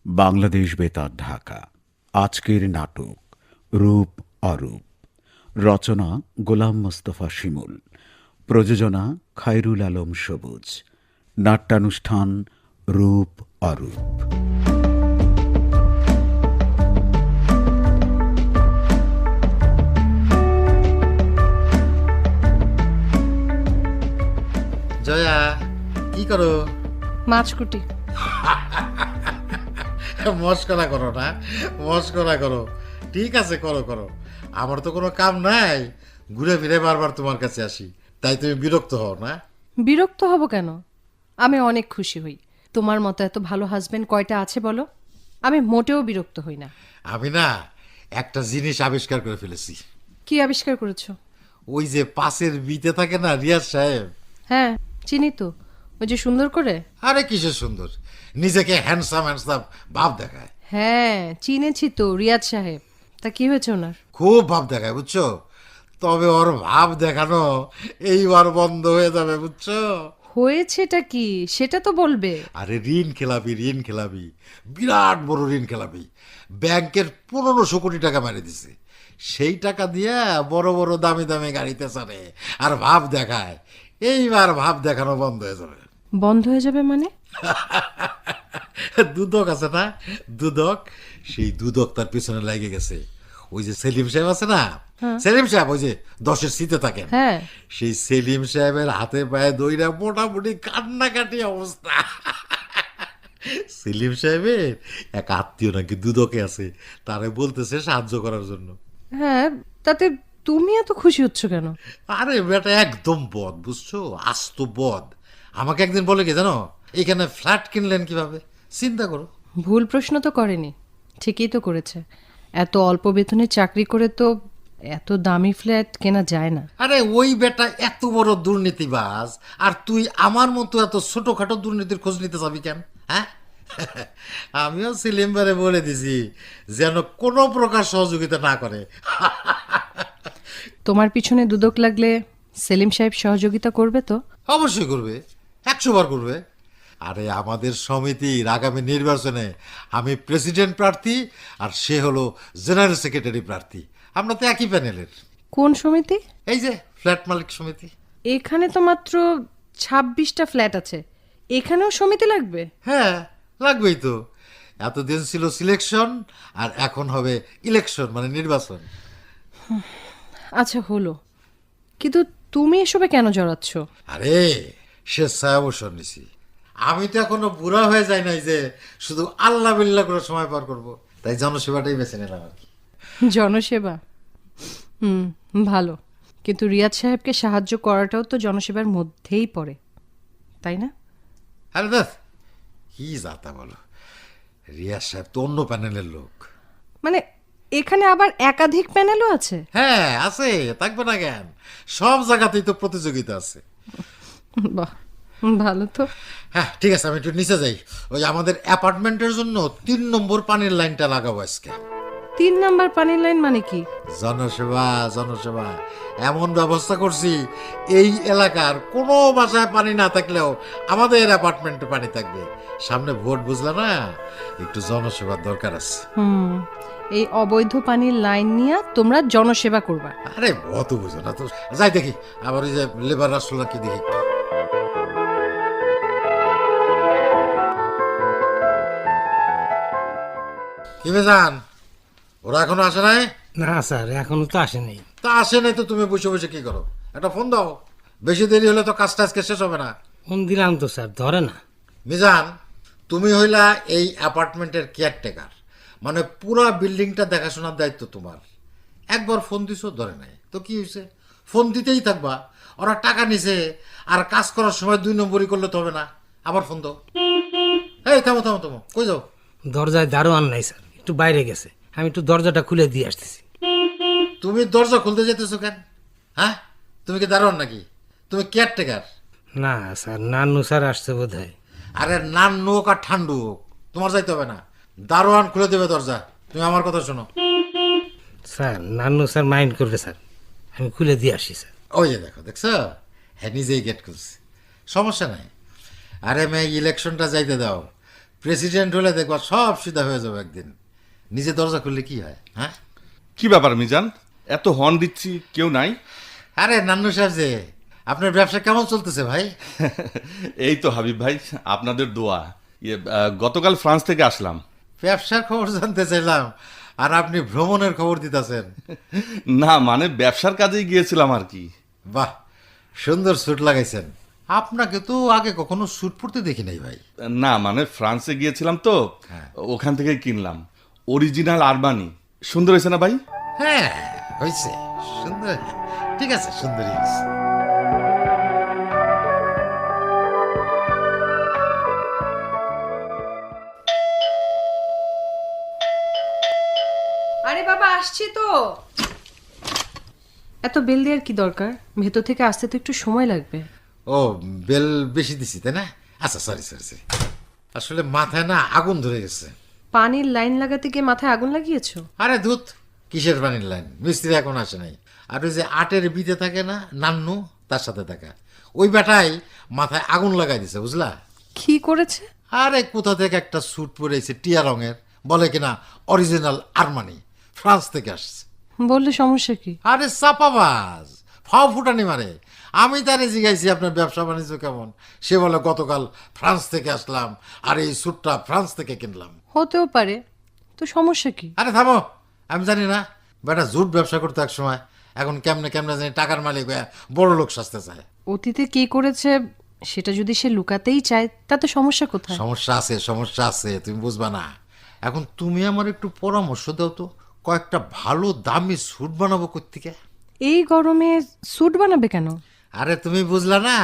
বাংলাদেশ বেতার ঢাকা। আজকের নাটক রূপ অরূপ। রচনা গোলাম মোস্তফা শিমুল। প্রযোজনা খায়রুল আলম সবুজ। নাট্যানুষ্ঠান রূপ অরূপ। জয়া, কি করো? মাছকুটি। মস্করা করো না, মস্করা করো। ঠিক আছে, করো করো। আমার তো কোনো কাম নাই, ঘুরে ফিরে বারবার তোমার কাছে আসি, তাই তুমি বিরক্ত হও না? বিরক্ত হব কেন? আমি অনেক খুশি হই। তোমার মতো এত ভালো হাজবেন্ড কয়টা আছে বলো? আমি মোটেও বিরক্ত হই না। আমি না একটা জিনিস আবিষ্কার করে ফেলেছি। কি আবিষ্কার করেছো? ওই যে পাশের বিতে থাকে না রিয়াজ সাহেব। হ্যাঁ, চিনি তো। ওই যে সুন্দর করে। আরে কিসের সুন্দর, নিজেকে হ্যান্ডসাম হ্যান্ডসাম ভাব দেখায়। হ্যাঁ, চিনেছি তো, রিয়াজ সাহেব। তা কি হয়েছে ওনার? খুব ভাব দেখায়, বুঝছো? তবে ওর ভাব দেখানো এইবার বন্ধ হয়ে যাবে, বুঝছো? হয়েছেটা কি সেটা তো বলবে। আরে ঋণ খেলাবি, ঋণ খেলাবি, বিরাট বড় ঋণ খেলাবি। ব্যাংকের 1500 কোটি টাকা মেরে দিছে। সেই টাকা দিয়ে বড় বড় দামি দামি গাড়িতে চড়ে আর ভাব দেখায়। এইবার ভাব দেখানো বন্ধ হয়ে যাবে। বন্ধ হয়ে যাবে মানে? দুদক আছে না, দুদক, সেই দুদক তার পিছনে লেগে গেছে। ওই যে সেলিম সাহেব আছে না, সেলিম সাহেব ওই যে 10-এর সিটে থাকেন, হ্যাঁ। সেই সেলিম সাহেবের হাতে পায়ে দইরা মোটামুটি কান্নাকাটি অবস্থা। সেলিম সাহেবের এক আত্মীয় নাকি দুদকে আছে, তারে বলতেছে সাহায্য করার জন্য। হ্যাঁ, তাতে তুমি এত খুশি হচ্ছ কেন? আরে বেটা একদম বদ, বুঝছো, আস্ত বদ। আমাকে একদিন বলে কি জানো, এখানে ফ্ল্যাট কিনলেন কিভাবে, চিন্তা করো। ভুল প্রশ্ন তো করেনি, ঠিকই তো করেছে। এত অল্প বেতনে চাকরি করে তো এত দামি ফ্ল্যাট কেনা যায় না। আরে ওই বেটা এত বড় দুর্নীতিবাজ, আর তুই আমার মতো এত ছোটখাটো দুর্নীতির খোঁজ নিতে যাবি কেন, হ্যাঁ? আমিও সিলিম্বারে বলে দিছি যেন কোনো প্রকার সহযোগিতা না করে। তোমার পিছনে দুদক লাগলে সেলিম সাহেব সহযোগিতা করবে তো? অবশ্যই করবে, 100 বার করবে। আরে আমাদের সমিতির আগামী নির্বাচনে আমি প্রেসিডেন্ট প্রার্থী, আর সে হলো জেনারেল সেক্রেটারি প্রার্থী। আমরা তো একই প্যানেলের। কোন সমিতি? এই যে ফ্ল্যাট মালিক সমিতি। এখানে তো মাত্র 26টা ফ্ল্যাট আছে, এখানেও সমিতি লাগবে? হ্যাঁ, লাগবেই তো। এতদিন ছিল সিলেকশন, আর এখন হবে ইলেকশন, মানে নির্বাচন। আচ্ছা হলো, কিন্তু তুমি এসবে কেন জড়াচ্ছ? আরে স্বেচ্ছায় অবসর নিছি। আমি তো এখনো বুড়া হয়ে যাই নাই যে শুধু আল্লাহ বিল্লাহ করে সময় পার করব, তাই জনসেবাটাই বেছে নিলাম আর কি। জনসেবা? হুম, ভালো। কিন্তু রিয়াজ সাহেবকে সাহায্য করাটাও তো জনসেবার মধ্যেই পড়ে, তাই না? আরে দেখ কি যাতা বলো, রিয়াজ সাহেব তো অন্য প্যানেলের লোক। মানে এখানে আবার একাধিক প্যানেলও আছে? হ্যাঁ আছে, থাকবে না কেন? সব জায়গাতেই তো প্রতিযোগিতা আছে। বাহ, ভালো তো। হ্যাঁ ঠিক আছে, আমি একটু নিচে যাই। ওই আমাদের অ্যাপার্টমেন্টের জন্য 3 নম্বর পানির লাইনটা লাগাবো আজকে। 3 নাম্বার পানির লাইন মানে কি? জনসেবা, জনসেবা। এমন ব্যবস্থা করছি এই এলাকার কোনো বাসায় পানি না থাকলেও আমাদের অ্যাপার্টমেন্টে পানি থাকবে। সামনে ভোট, বুঝলা না, একটু জনসেবার দরকার আছে। এই অবৈধ পানির লাইন নিয়ে তোমরা জনসেবা করবা? আরে অত বুঝো না তো, যাই দেখি আবার ওই যে লেবার রাষ্ট্ররা কি দেখি। কি বেজান, ওরা এখনো আসে নাই? না স্যার, এখনো তো আসেনি। তা আসে নাই তো তুমি বসে বসে কি করো? একটা ফোন দাও, বেশি দেরি হলে তো কাজটা আজকে শেষ হবে না। ফোন দিলাম তো স্যার, ধরে না। মিজান, তুমি হইলা এই অ্যাপার্টমেন্টের কেয়ারটেকার, মানে পুরা বিল্ডিংটা দেখাশোনার দায়িত্ব তোমার। একবার ফোন দিছো, ধরে নাই তো কি হয়েছে? ফোন দিতেই থাকবা। ওরা টাকা নিছে, আর কাজ করার সময় 2 নম্বরই করলে তো হবে না। আবার ফোন দাও। এই থামো থামো থামো, কই যাও? দরজায় দারোয়ান নাই স্যার, একটু বাইরে গেছে। আমি একটু দরজাটা খুলে দিয়ে আসতেছি। তুমি দরজা খুলতে যেতেছো কেন? হ্যাঁ, তুমি কি দারোয়ান নাকি? তুমি কেয়ারটেকার। না স্যার, নানু স্যার আসছে বোধ হয়। আরে নান্নু হোক আর ঠান্ডু হোক, তোমার যাইতে হবে না। দারোয়ান খুলে দেবে দরজা। তুমি আমার কথা শোনো। স্যার নানু স্যার মাইন্ড করবে স্যার, আমি খুলে দিয়ে আসি স্যার। ওই যে দেখো, দেখছো, হ্যাঁ নিজেই গেট খুলছে, সমস্যা নাই। আরে মেয়ে, ইলেকশনটা যাইতে দাও। প্রেসিডেন্ট হলে দেখবা সব সিধা হয়ে যাবে একদিন। নিজে দরজা খুললে কি হয়, হ্যাঁ? কি ব্যাপার মিজান, এত হর্ন দিচ্ছি, কেউ নাই? আরে নান্নু সাহেব যে, আপনার ব্যবসা কেমন চলতেছে ভাই? এই তো হাবিব ভাই, আপনাদের দোয়া। গতকাল ফ্রান্স থেকে আসলাম। ব্যবসার খবর জানতে চাইলাম, আর আপনি ভ্রমণের খবর দিতেছেন। না মানে ব্যবসার কাজেই গিয়েছিলাম আর কি। বাহ, সুন্দর স্যুট লাগাইছেন। আপনাকে তো আগে কখনো স্যুট পরতে দেখি নাই ভাই। না মানে ফ্রান্সে গিয়েছিলাম তো, ওখান থেকে কিনলাম। অরিজিনাল আরবানি। সুন্দর হয়েছে না ভাই? হ্যাঁ, হয়েছে সুন্দর। ঠিক আছে, সুন্দরই হয়েছে। আরে বাবা, আসছি তো। এত বেল দেওয়ার কি দরকার? ভেতর থেকে আসতে তো একটু সময় লাগবে। ও, বেল বেশি দিছি তাই না? আচ্ছা, সরি সরি সরি। আসলে মাথায় না আগুন ধরে গেছে। পানির লাইন লাগাতে গিয়ে মাথায় আগুন লাগিয়েছো? আরে ধুত, কিসের পানির লাইন? মিস্ত্রি এখন আসে নাই। আর ওই যে আটের বিতে থাকে না নান্নু, তার সাথে থাকা ওই বেটাই মাথায় আগুন লাগাই দিছে, বুঝলা? কি করেছে? আরে কোথা থেকে একটা স্যুট পরেছে টিয়া রঙের, বলে কিনা অরিজিনাল আরমানি, ফ্রান্স থেকে আসছে। বললে সমস্যা কি? আরে চাপাবাজ, ফাও ফুটানি মারে। আমি তারে জিজ্ঞাসি আপনার ব্যবসা বাণিজ্য কেমন, সে বলে গতকাল ফ্রান্স থেকে আসলাম, আর এই স্যুটটা ফ্রান্স থেকে কিনলাম। হতেও পারে, তো সমস্যা কি? আরে থামো, আমি জানি না বেটা জুট ব্যবসা করতে এক সময়, এখন কেমনে কেমনে জানি টাকার মালিক হয়ে বড় লোক সাজতে চায়। অতীতে কি করেছে সেটা যদি সে লুকাতেই চায়, তাতে সমস্যা কোথায়? সমস্যা আছে, সমস্যা আছে, তুমি বুঝবা না। এখন তুমি আমার একটু পরামর্শ দাও তো, কয়েকটা ভালো দামি স্যুট বানাবো কোত্থেকে? এই গরমে স্যুট বানাবে কেন? আরে তুমি বুঝলা না,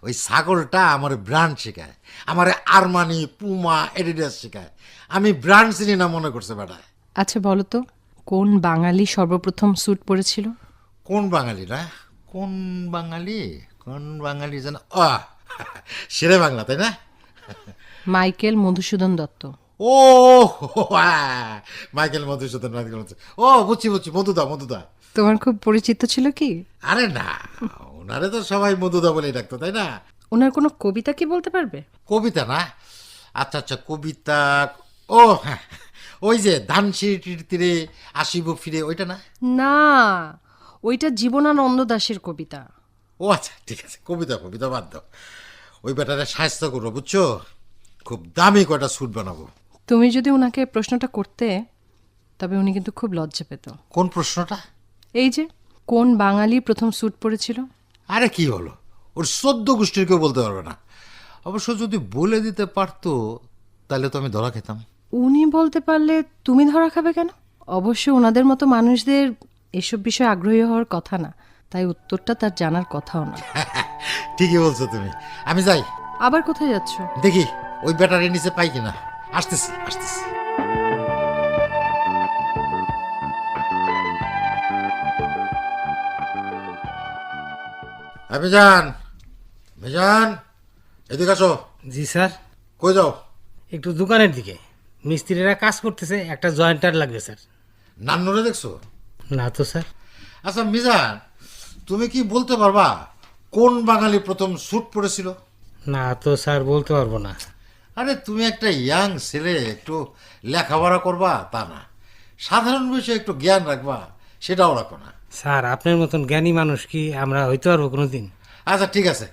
ওই ছাগলটা আমার ব্র্যান্ড শেখায়, আমার আরমানি, পুমা, এডিডাস শেখায়। আমি ব্র্যান্ড চিনি না মনে করছে বেটা। আচ্ছা বলো তো, কোন বাঙালি সর্বপ্রথম স্যুট পরেছিল? কোন বাঙালি না? কোন বাঙালি? কোন বাঙালি যেন, শেরে বাংলা তাই না? মাইকেল মধুসূদন দত্ত। ও, হ্যাঁ, মাইকেল মধুসূদন, মাইকেল মধুসূদন। ও, বুঝছি বুঝছি, মধুদা, মধুদা। তোমার খুব পরিচিত ছিল কি? আরে না, ওনারে তো সবাই মধুদা বলেই ডাকতো তাই না? ওনার কোনো কবিতা কি বলতে পারবে? কবিতা না? আচ্ছা আচ্ছা, কবিতা। ও হ্যাঁ, ওই যে ধানসিঁড়ির তীরে আসিব ফিরে, ওইটা না? না, ওইটা জীবনানন্দ দাশের কবিতা। ও আচ্ছা, ঠিক আছে, কবিতা কবিতা বাদ দাও। ওই ব্যাটারে সাহায্য করবো, বুঝছো? খুব দামি কয়টা স্যুট বানাবো। তুমি যদি ওনাকে প্রশ্নটা করতে, তবে উনি কিন্তু খুব লজ্জা পেত। কোন প্রশ্নটা? এই যে, কোন বাঙালি প্রথম স্যুট পরেছিল? আরে কি হলো, ওর 14 গোষ্ঠীর কেউ বলতে পারবে না। অবশ্য যদি বলে দিতে পারতো তাহলে তো আমি ধরা খেতাম। উনি বলতে পারলে তুমি ধরা খাবে কেন? অবশ্য ওনাদের মতো মানুষদের এসব বিষয়ে আগ্রহী হওয়ার কথা না, তাই উত্তরটা তার জানার কথাও না। ঠিকই বলছো তুমি, আমি যাই। আবার কোথায় যাচ্ছ? দেখি ওই ব্যাটারি নিচে পাই কিনা। আসতেছি আসতেছি। মিজান, মিজান, এদিকে আসো। জি স্যার। কই যাও? একটু দোকানের দিকে, মিস্ত্রিরা কাজ করতেছে, একটা জয়েন্টার লাগবে স্যার। নান্নুরে দেখছো? না তো স্যার। আচ্ছা মিজান, তুমি কি বলতে পারবা কোন বাঙালি প্রথম স্যুট পরেছিল? না তো স্যার, বলতে পারবো না। আরে তুমি একটা ইয়াং ছেলে, একটু লেখাপড়া করবা তা না, সাধারণ বিষয়ে একটু জ্ঞান রাখবা, সেটাও রাখো না। স্যার, আপনার মতন জ্ঞানী মানুষ কি আমরা হইতে পারবো কোনোদিন? আচ্ছা ঠিক আছে,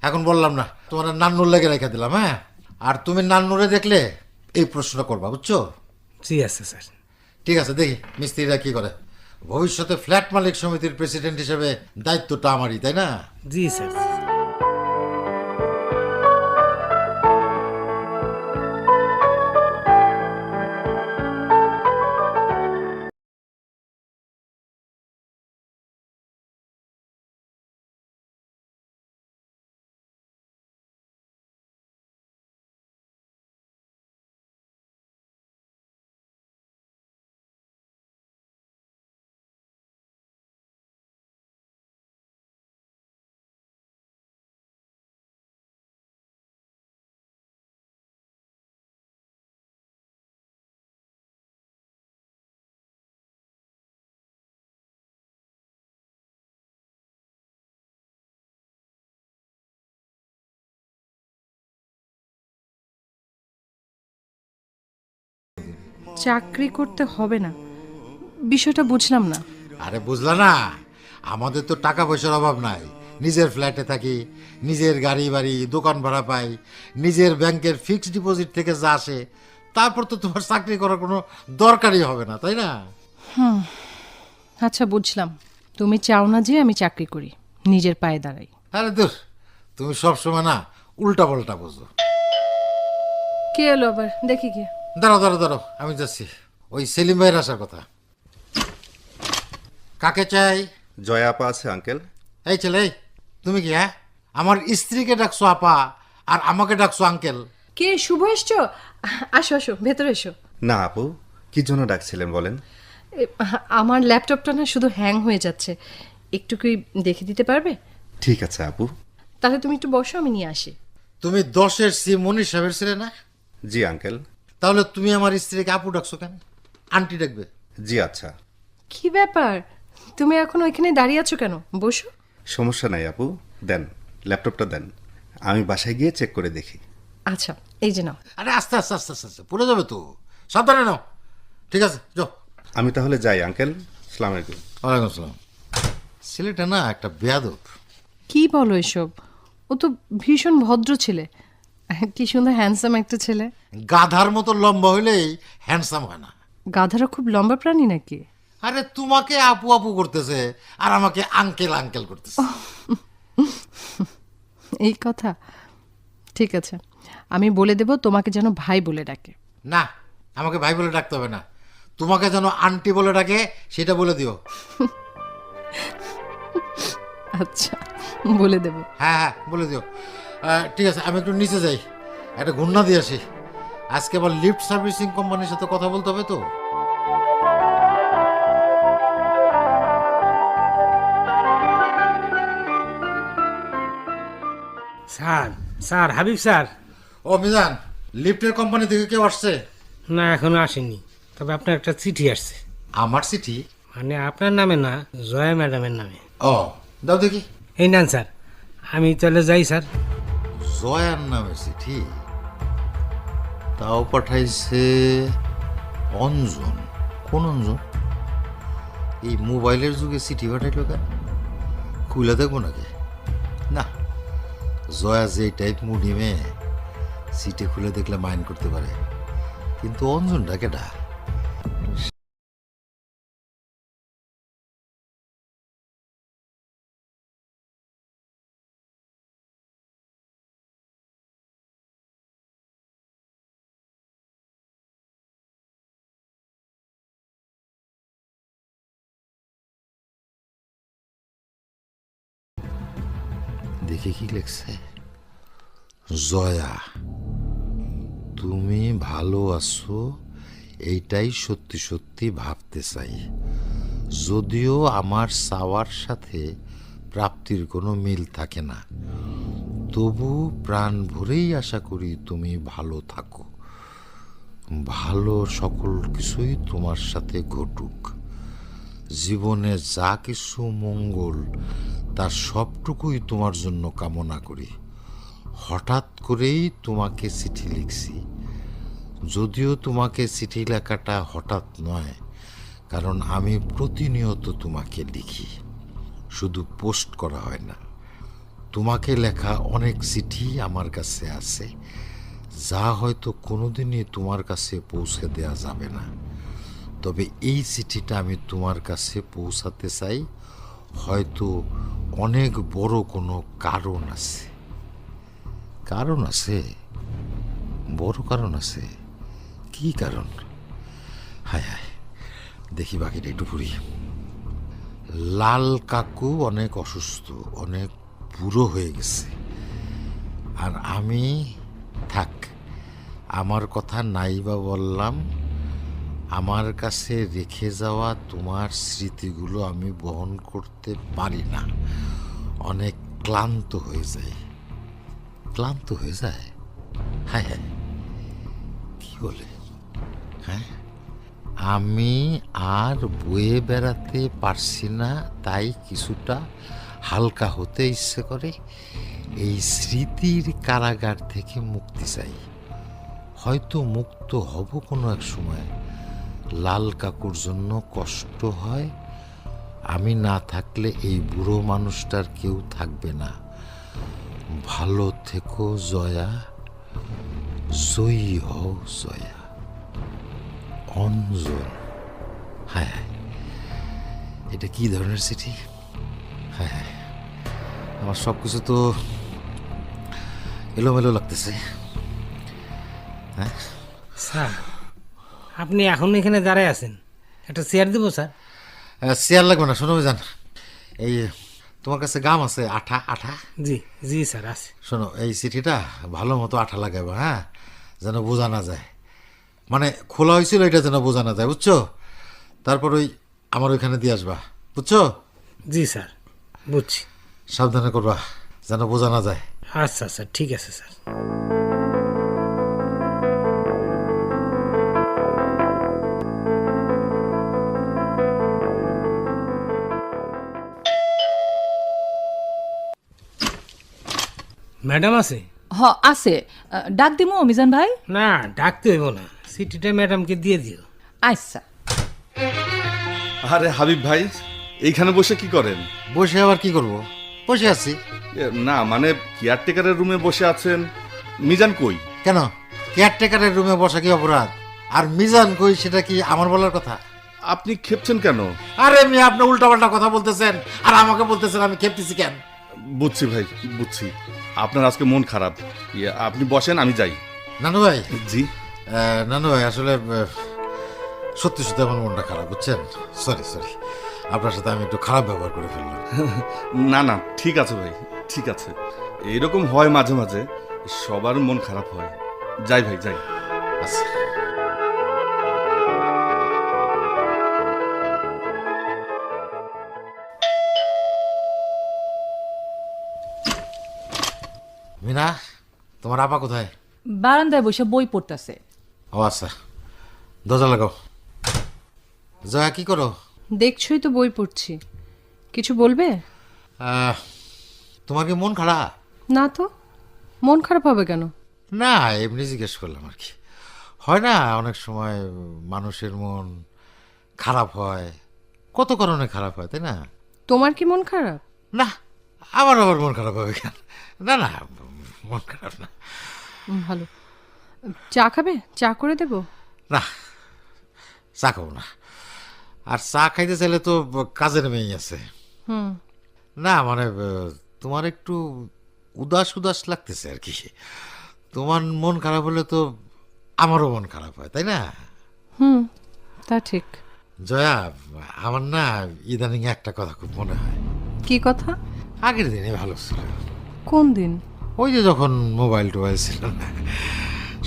এখন বললাম না, তোমার নান্নুর লেগে রেখে দিলাম। হ্যাঁ, আর তুমি নান্নুরে দেখলে এই প্রশ্নটা করবা, বুঝছো? জি আছে স্যার। ঠিক আছে, দেখি মিস্ত্রিরা কি করে। ভবিষ্যতে ফ্ল্যাট মালিক সমিতির প্রেসিডেন্ট হিসেবে দায়িত্বটা আমারই, তাই না? জি স্যার। চাকরি করতে হবে না, বিষয়টা বুঝলাম না। আরে বুঝলা না, আমাদের তো টাকা পয়সার অভাব নাই। নিজের ফ্ল্যাটে থাকি, নিজের গাড়ি বাড়ি, দোকান ভাড়া পাই, নিজের ব্যাংকের ফিক্সড ডিপোজিট থেকে যা আসে, তারপর তো তোমার চাকরি করার কোনো দরকারই হবে না, তাই না? আচ্ছা বুঝলাম, তুমি চাও না যে আমি চাকরি করি, নিজের পায়ে দাঁড়াই। আরে দূর, তুমি সবসময় না উল্টা পাল্টা বোঝো। কে এলো আবার, দেখি কে। দাঁড়াও দাঁড়াও দাঁড়াও, আমি যাচ্ছি। ওই সেলিম ভাইয়ের আসার কথা। কাকে চাই? জয়া আপা আছে আঙ্কেল। এই ছেলে, এই, তুমি কি হ্যাঁ আমার স্ত্রীকে ডাকছো আপা আর আমাকে ডাকছো আঙ্কেল? কে, শুভ এসছো? আসো আসো, ভেতরে এসো। না আপু, কি জন্য ডাকছিলেন বলেন? এ, আমার ল্যাপটপটা না শুধু হ্যাং হয়ে যাচ্ছে, একটু কি দেখে দিতে পারবে? ঠিক আছে আপু। তাহলে তুমি একটু বসো, আমি নিয়ে আসি। তুমি 10-এর সি মনির সাহেবের ছেলে না? জি আঙ্কেল। তাহলে তুমি আমার স্ত্রীকে আপু ডাকছো কেন? আন্টি ডাকবে। জি আচ্ছা, কি ব্যাপার, তুমি এখন ওইখানে দাঁড়িয়ে আছো কেন? বসো। সমস্যা নাই আপু, দেন ল্যাপটপটা দেন, আমি বাসায় গিয়ে চেক করে দেখি। আচ্ছা, এই যে নাও। আরে আস্তে আস্তে আস্তে আস্তে আস্তে পড়ে যাবে তো, সাবধানে নাও। ঠিক আছে, যাও। আমি তাহলে যাই আঙ্কেল, সালাম আলাইকুম। ওয়ালাইকুম আসসালাম। ছেলেটা না একটা বেয়াদব। কি বলো এসব? ও তো ভীষণ ভদ্র ছেলে, কি সুন্দর হ্যান্ডসাম একটা ছেলে। গাধার মতো লম্বা হইলেই হ্যান্ডসাম হয় না। গাধারা খুব লম্বা প্রাণী নাকি? আরে তোমাকে আপু আপু করতেছে আর আমাকে আঙ্কেল আঙ্কেল করতেছে। এই কথা, ঠিক আছে, আমি বলে দেব তোমাকে যেন ভাই বলে ডাকে। না, আমাকে ভাই বলে ডাকতে হবে না, তোমাকে যেন আন্টি বলে ডাকে সেটা বলে দিও। আচ্ছা, বলে দেব। হ্যাঁ হ্যাঁ, বলে দিও। ঠিক আছে, আমি একটু নিচে যাই, একটা ঘূর্ণা দিয়ে আসি। আজকে আবার লিফট সার্ভিসিং কোম্পানির সাথে কথা বলতে হবে তো। Sir, sir Habib sir. ও মিজান, লিফটের কোম্পানি থেকে কেউ আসছে? না, এখনো আসেনি, তবে আপনার একটা চিঠি আসছে। আমার চিঠি? মানে আপনার নামে না, জয়া ম্যাডামের নামে। ও, দাও দেখি। এই নেন স্যার, আমি চলে যাই স্যার। জয়ার নামে চিঠি? তাও পাঠাইছে অঞ্জন। কোন অঞ্জন? এই মোবাইলের যুগে চিঠি পাঠাইল কেন? খুলে দেখবো নাকি? না, জয়া যে টাইপ মুডি মেয়ে, চিঠি খুলে দেখলে মাইন্ড করতে পারে, কিন্তু অঞ্জনটা কেডা? দেখে কি লেখছে? জয়া, তুমি ভালো আছো এইটাই সত্যি সত্যি ভাবতে চাই। যদিও আমার চাওয়ার সাথে প্রাপ্তির কোনো মিল থাকে না, তবু প্রাণ ভরেই আশা করি তুমি ভালো থাকো, ভালো সকল কিছুই তোমার সাথে ঘটুক। জীবনে যা কিছু মঙ্গল তার সবটুকুই তোমার জন্য কামনা করি। হঠাৎ করেই তোমাকে চিঠি লিখছি, যদিও তোমাকে চিঠি লেখাটা হঠাৎ নয়, কারণ আমি প্রতিনিয়ত তোমাকে লিখি, শুধু পোস্ট করা হয় না। তোমাকে লেখা অনেক চিঠি আমার কাছে আছে, যা হয়তো কোনোদিনই তোমার কাছে পৌঁছে দেয়া যাবে না। তবে এই চিঠিটা আমি তোমার কাছে পৌঁছাতে চাই, হয়তো অনেক বড় কোনো কারণ আছে। কারণ আছে? বড় কারণ আছে? কি কারণ? হায় হায়, দেখি বাকিটা একটু পড়ি। লাল কাকু অনেক অসুস্থ, অনেক বুড়ো হয়ে গেছে, আর আমি থাক, আমার কথা নাই বা বললাম, আমার কাছে রেখে যাওয়া তোমার স্মৃতিগুলো আমি বহন করতে পারি না, অনেক ক্লান্ত হয়ে যায়। ক্লান্ত হয়ে যায়? হ্যাঁ হ্যাঁ, কি বলে? হ্যাঁ, আমি আর বয়ে বেড়াতে পারছি না, তাই কিছুটা হালকা হতে ইচ্ছে করে। এই স্মৃতির কারাগার থেকে মুক্তি চাই। হয়তো মুক্ত হব কোনো এক সময়, লাল কাকুর জন্য কষ্ট হয়, আমি না থাকলে এই বুড়ো মানুষটার কেউ থাকবে না। ভালো থেকো জয়া, জয়ী হও জয়া। অঞ্জন। হায় হায়, এটা কি ধরনের চিঠি? হায় হায়, আমার সব কিছু তো এলোমেলো লাগতেছে। স্যার আপনি এখন এখানে দাঁড়ায় আছেন, একটা চেয়ার দেবো স্যার? চেয়ার লাগবে না, শোনো যান, এই তোমার কাছে গাম আছে আঠা? আঠা জি জি স্যার আছে। শোনো, এই চিঠিটা ভালো মতো আঠা লাগাবে, হ্যাঁ, যেন বোঝা না যায়, মানে খোলা হয়েছিল এটা যেন বোঝা না যায়, বুঝছো? তারপর ওই আমার ওইখানে দিয়ে আসবা, বুঝছো? জি স্যার বুঝছি। সাবধানে করবা যেন বোঝা না যায়। আচ্ছা স্যার, ঠিক আছে স্যার। ম্যাডাম আছে? হ আছে। ডাক দিমু মিজান ভাই? না ডাকতে হইব না, চিঠিটা ম্যাডামকে দিয়ে দিও। আচ্ছা। আরে হাবিব ভাই, এইখানে বসে কি করেন? বসে আবার কি করব? বসে আছি। না মানে কেয়ারটেকারের রুমে বসে আছেন, মিজান কই? কেন, কেয়ারটেকারের রুমে বসা কি অপরাধ? আর মিজান কই সেটা কি আমার বলার কথা? আপনি খেপছেন কেন? আরে মেয়ে, আপনি উল্টাপাল্টা কথা বলতেছেন আর আমাকে বলতেছেন আমি খেপতেছি কেন? বুঝছি ভাই, বুঝছি আপনার আজকে মন খারাপ। আপনি বসেন, আমি যাই। নানু ভাই, জি। নানু ভাই, আসলে সত্যি সত্যি আমার মনটা খারাপ, বুঝছেন? সরি সরি, আপনার সাথে আমি একটু খারাপ ব্যবহার করে ফেললাম। না না, ঠিক আছে ভাই, ঠিক আছে। এইরকম হয় মাঝে মাঝে, সবার মন খারাপ হয়। যাই ভাই, যাই। আচ্ছা। মিনা, তোমার আপা কোথায়? বারান্দায় বসে বই পড়তাছে। ও আচ্ছা, দরজা লাগাও। জয়া, কি করো? দেখছই তো বই পড়ছি। কিছু বলবে? তোমার কি মন খারাপ? না তো, মন খারাপ হবে কেন? না, এমনি জিজ্ঞেস করলাম আর কি। হয় না অনেক সময় মানুষের মন খারাপ হয়, কত কারণে খারাপ হয়, তাই না? তোমার কি মন খারাপ? না, আমার আবার মন খারাপ হবে কেন? না না, মন খারাপ না। ভালো। চা খাবে? চা করে দেব? না, চা খাবো না। আর চা খাইতে চাইলে তো কাজের মেয়ে আছে। হুম। না মানে তোমার একটু উদাস উদাস লাগতেছে আর কি। তোমার মন খারাপ হলে তো আমারও মন খারাপ হয়, তাই না? হুম, তা ঠিক। জয়া, আমার না ইদানিং একটা কথা খুব মনে হয়। কি কথা? আগের দিনে ভালো ছিল। কোন দিন? ওই যে যখন মোবাইল টোবাইল ছিল না,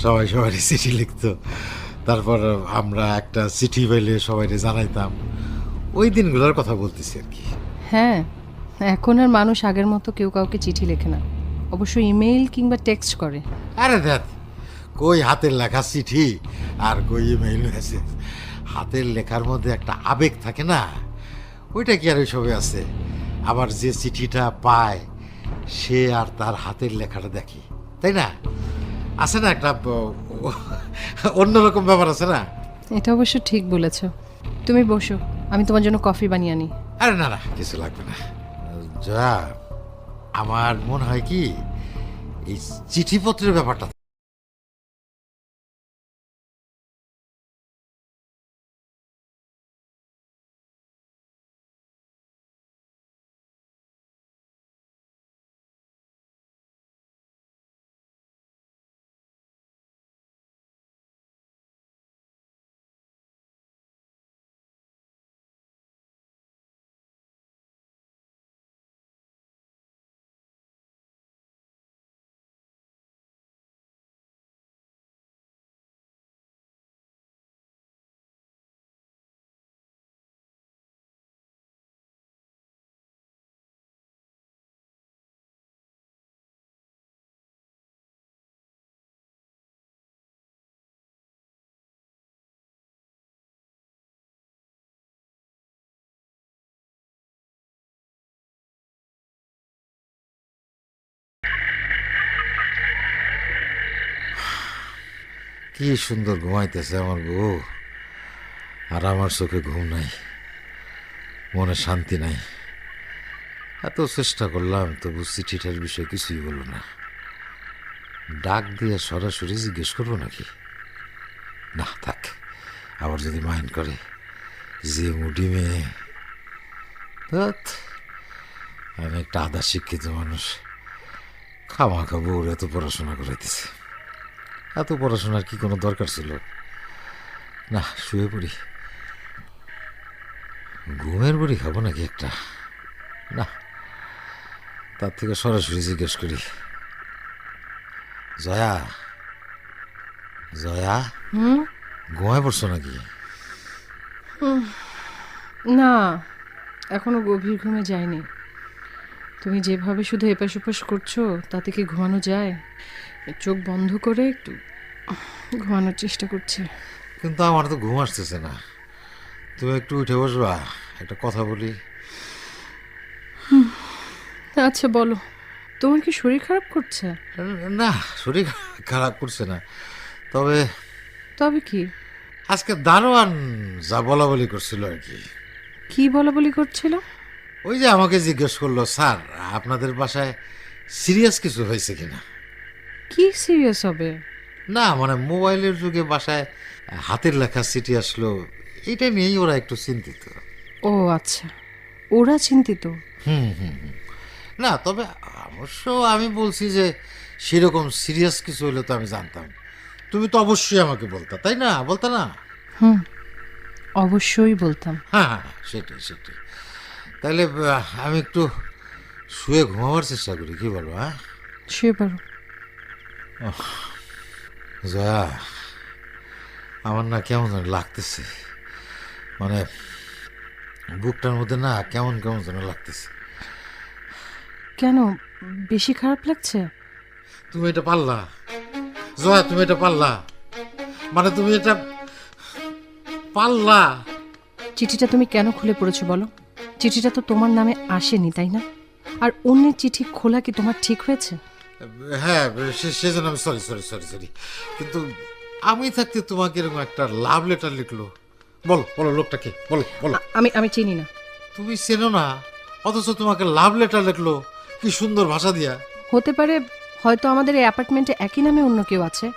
সবাই সবাই চিঠি লিখতো, তারপর আমরা একটা চিঠি পাইলে সবাইকে জানাইতাম, ওই দিনগুলোর কথা বলতেছি আর কি। হ্যাঁ, এখন আর মানুষ আগের মতো কেউ কাউকে চিঠি লেখে না, অবশ্য ইমেইল কিংবা টেক্সট করে। আরে দেখ, কই হাতের লেখা চিঠি আর কই ইমেইল মেসেজ। হাতের লেখার মধ্যে একটা আবেগ থাকে না, ওইটা কি আর ওইসবে আছে? আবার যে চিঠিটা পায় সে আর তার হাতের লেখাটা দেখে, তাই না? আছে না একটা অন্যরকম ব্যাপার আছে না? এটা অবশ্য ঠিক বলেছ। তুমি বসো, আমি তোমার জন্য কফি বানিয়ে আনি। আরে না না, কিছু লাগবে না। জয়া, আমার মনে হয় কি এই চিঠিপত্রের ব্যাপারটা কি সুন্দর ঘুমাইতেছে আমার বউ। আর আমার চোখে ঘুম নাই, মনে শান্তি নাই। এত চেষ্টা করলাম তবু চিঠিটার বিষয়ে কিছুই বলল না। ডাক দিয়ে সরাসরি জিজ্ঞেস করবো নাকি? না থাক, আবার যদি মাইন্ড করে যে মুডি মেয়ে। ধ্যাৎ, আমি একটা আধা শিক্ষিত মানুষ, খামাখা বউর এত পড়াশোনা করাইতেছে। এত পড়াশোনার কি কোনো দরকার ছিল? না, শুয়ে পড়ি। ঘুমের বড়ি খাবো নাকি একটা? না, তার থেকে সরাসরি জিজ্ঞেস করি। জয়া, জয়া, ঘুমায় পড়ছো নাকি? না, এখনো গভীর ঘুমে যায়নি। তুমি যেভাবে শুধু এপাশ ওপাশ করছো তাতে কি ঘুমানো যায়? চোখ বন্ধ করে একটু ঘুমানোর চেষ্টা করছি। কিন্তু আমার তো ঘুম আসতেছে না। তুমি একটু উঠে বসবা, একটা কথা বলি। আচ্ছা বলো, তোমার কি শরীর খারাপ করছে? না, শরীর খারাপ করছে না, তবে তবে কি? আজকে দারোয়ান যা বলা বলি করছিল আর কি। কি বলা বলি করছিল? ওই যে আমাকে জিজ্ঞেস করলো, স্যার আপনাদের বাসায় সিরিয়াস কিছু হয়েছে কিনা। কি সিরিয়াস হবে? না মানে মোবাইলের যুগে বাসায় হাতের লেখা চিঠি আসলো, এটা নিয়েই ওরা একটু চিন্তিত। ও আচ্ছা, ওরা চিন্তিত। না তবে অবশ্য আমি বলছি যে সেরকম সিরিয়াস কিছু হলে তো আমি জানতাম। তুমি তো অবশ্যই আমাকে বলতা, তাই না? বলতা না? অবশ্যই বলতাম। হ্যাঁ, সেটাই সেটাই। তাহলে আমি একটু শুয়ে ঘুমাবার চেষ্টা করি, কি বলো? হ্যাঁ, শুয়ে পারো। জয়া, আমার না কেমন যেন লাগতেছে, মানে বুকটার মধ্যে না কেমন কেমন যেন লাগতেছে। কেন, বেশি খারাপ লাগছে? তুমি এটা পারলা জয়া, তুমি এটা পারলা, মানে তুমি এটা পারলা। চিঠিটা তুমি কেন খুলে পড়েছো বলো? চিঠিটা তো তোমার নামে আসেনি, তাই না? আর অন্যের চিঠি খোলা কি তোমার ঠিক হয়েছে? হ্যাঁ, সেজন্য আমি সরি সরি সরি সরি। কিন্তু আমি থাকতে তোমাকে এরকম একটা লাভ লেটার লিখলো, বলো বলো লোকটা কে, বলো বলো। আমি চিনি না। তুমি চেনো না, অথচ তোমাকে লাভ লেটার লিখলো, কি সুন্দর ভাষা দিয়া। হতে পারে, হয়তো আমাদের এই অ্যাপার্টমেন্টে একই নামে অন্য কেউ আছে,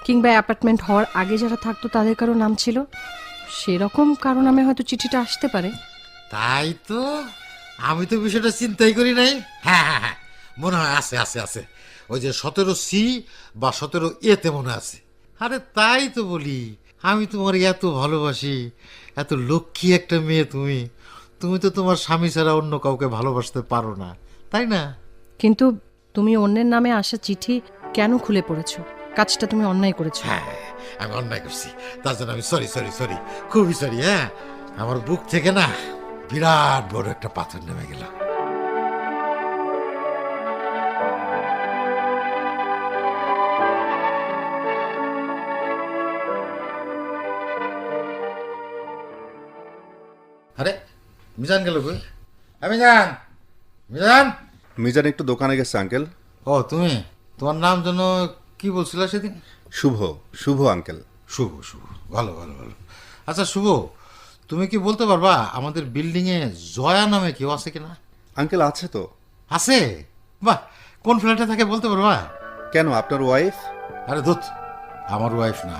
কিংবা অ্যাপার্টমেন্ট হওয়ার আগে যারা থাকতো তাদের কারো নাম ছিল, সেরকম কারো নামে হয়তো চিঠিটা আসতে পারে। তাই তো, আমি তো বিষয়টা চিন্তাই করি নাই। হ্যাঁ হ্যাঁ হ্যাঁ, মনে হয় আছে আছে আছে, ওই যে 17C বা 17A মনে আছে। আরে তাই তো বলি, আমি তোমার এত ভালোবাসি, এত লক্ষ্মী একটা মেয়ে তুমি। তুমি তো তোমার স্বামী ছাড়া অন্য কাউকে ভালোবাসতে পারো না, তাই না? কিন্তু তুমি অন্যের নামে আসা চিঠি কেন খুলে পড়েছো? কাজটা তুমি অন্যায় করেছো। হ্যাঁ, আমি অন্যায় করছি, তার জন্য আমি সরি সরি সরি, খুবই সরি। হ্যাঁ, আমার বুক থেকে না বিরাট বড় একটা পাথর নেমে গেল। আরে মিজান গেল কই? মিজান, মিজান। মিজান একটু দোকানে গেছে আঙ্কেল। ও তুমি, তোমার নাম যেন কি বলছিল সেদিন? শুভ, শুভ আঙ্কেল। শুভ, শুভ, ভালো ভালো ভালো। আচ্ছা শুভ, তুমি কি বলতে পারবা আমাদের বিল্ডিংয়ে জয়া নামে কেউ আছে কিনা? আঙ্কেল আছে তো। আছে? বাহ, কোন ফ্ল্যাটে থাকে বলতে পারবা? কেন, আপনার ওয়াইফ? আরে ধুত, আমার ওয়াইফ না,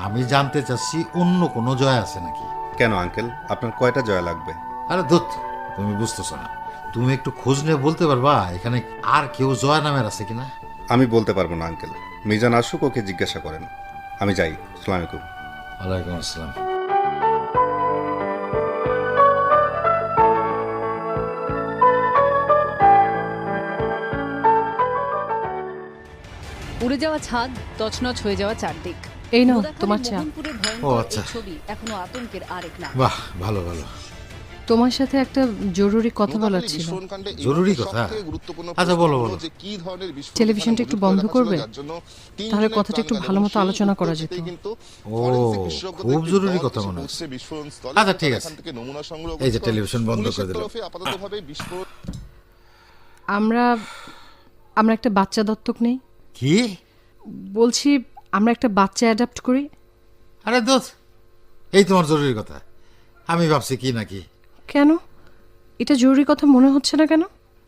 আমি জানতে চাচ্ছি অন্য কোনো জয়া আছে নাকি। কেন আঙ্কেল, আপনার কয়টা জয়া লাগবে? আরে ধুত, তুমি বুঝতেছো না। তুমি একটু খোঁজ নিয়ে বলতে পারবা এখানে আর কেউ জয়া নামের আছে কিনা? আমি বলতে পারবো না আঙ্কেল, মিজান আসুক, ওকে জিজ্ঞাসা করেন। আমি যাই, আসসালামু আলাইকুম। ওয়ালাইকুম আসসালাম। উড়ে যাওয়া ছাদ, তছনছ হয়ে যাওয়া চারদিক। এই নাও গোদাখালী তোমার চা। মোহনপুরের ও, ভয়ঙ্কর আচ্ছা। এই ছবি এখনো আতঙ্কের আরেক নাম। বাহ, ভালো ভালো। তোমার সাথে একটা জরুরি কথা বলার ছিল। জরুরি কথা? আচ্ছা বলো বলো। টেলিভিশনটা একটু বন্ধ করবে? তাহলে কথাটা একটু ভালো মতো আলোচনা করা যেত। ও, খুব জরুরি কথা মনে হচ্ছে। আচ্ছা ঠিক আছে, এই যে টেলিভিশন বন্ধ করে দিলাম। আমরা একটা বাচ্চা দত্তক নেই? কি বলছি, আমরা একটা বাচ্চা অ্যাডাপ্ট করি। আরে দোস্ত, এই তোমার জরুরি কথা। আমি ভাবছি কি নাকি, কেন? এটা জরুরি কথা মনে হচ্ছে না কেন?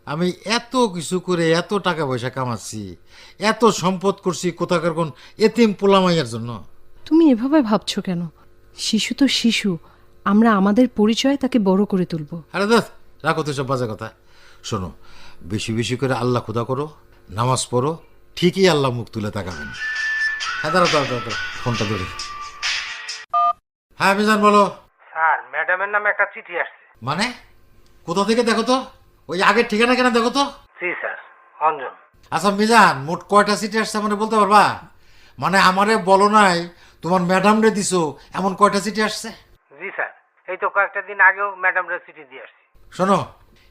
আমি এত কিছু করে এত টাকা পয়সা কামাচ্ছি, এত সম্পদ করছি কোথাকার কোন এতিম পোলামাইয়ের জন্য? তুমি এভাবে ভাবছো কেন? শিশু তো শিশু, আমরা আমাদের পরিচয় তাকে বড় করে তুলব। আরে দাস, রাখো তো সব বাজে কথা। শোনো, বেশি বেশি করে আল্লাহ খুদা করো, নামাজ পড়ো, ঠিকই আল্লাহ মুখ তুলে তাকাবেন। হ্যাঁ, দাঁড়াও দাঁড়াও দাঁড়াও, ফোনটা ধরি। হ্যাঁ মিজান বলো। স্যার ম্যাডামের নামে একটা চিঠি আসছে। মানে কোথা থেকে দেখো তো, ওই আগের ঠিকানা কেন দেখো তো। জি স্যার, অঞ্জন। আচ্ছা মিজান, মোট কয়টা সিটি আসছে মানে বলতে পারবা? মানে আমারে বলো নাই, তোমার ম্যাডাম রে দিছো, এমন কয়টা সিটি আসছে? জি স্যার, এই তো কয়েকটা দিন আগেও ম্যাডামরা চিঠি দিয়ে আসছি। শোনো,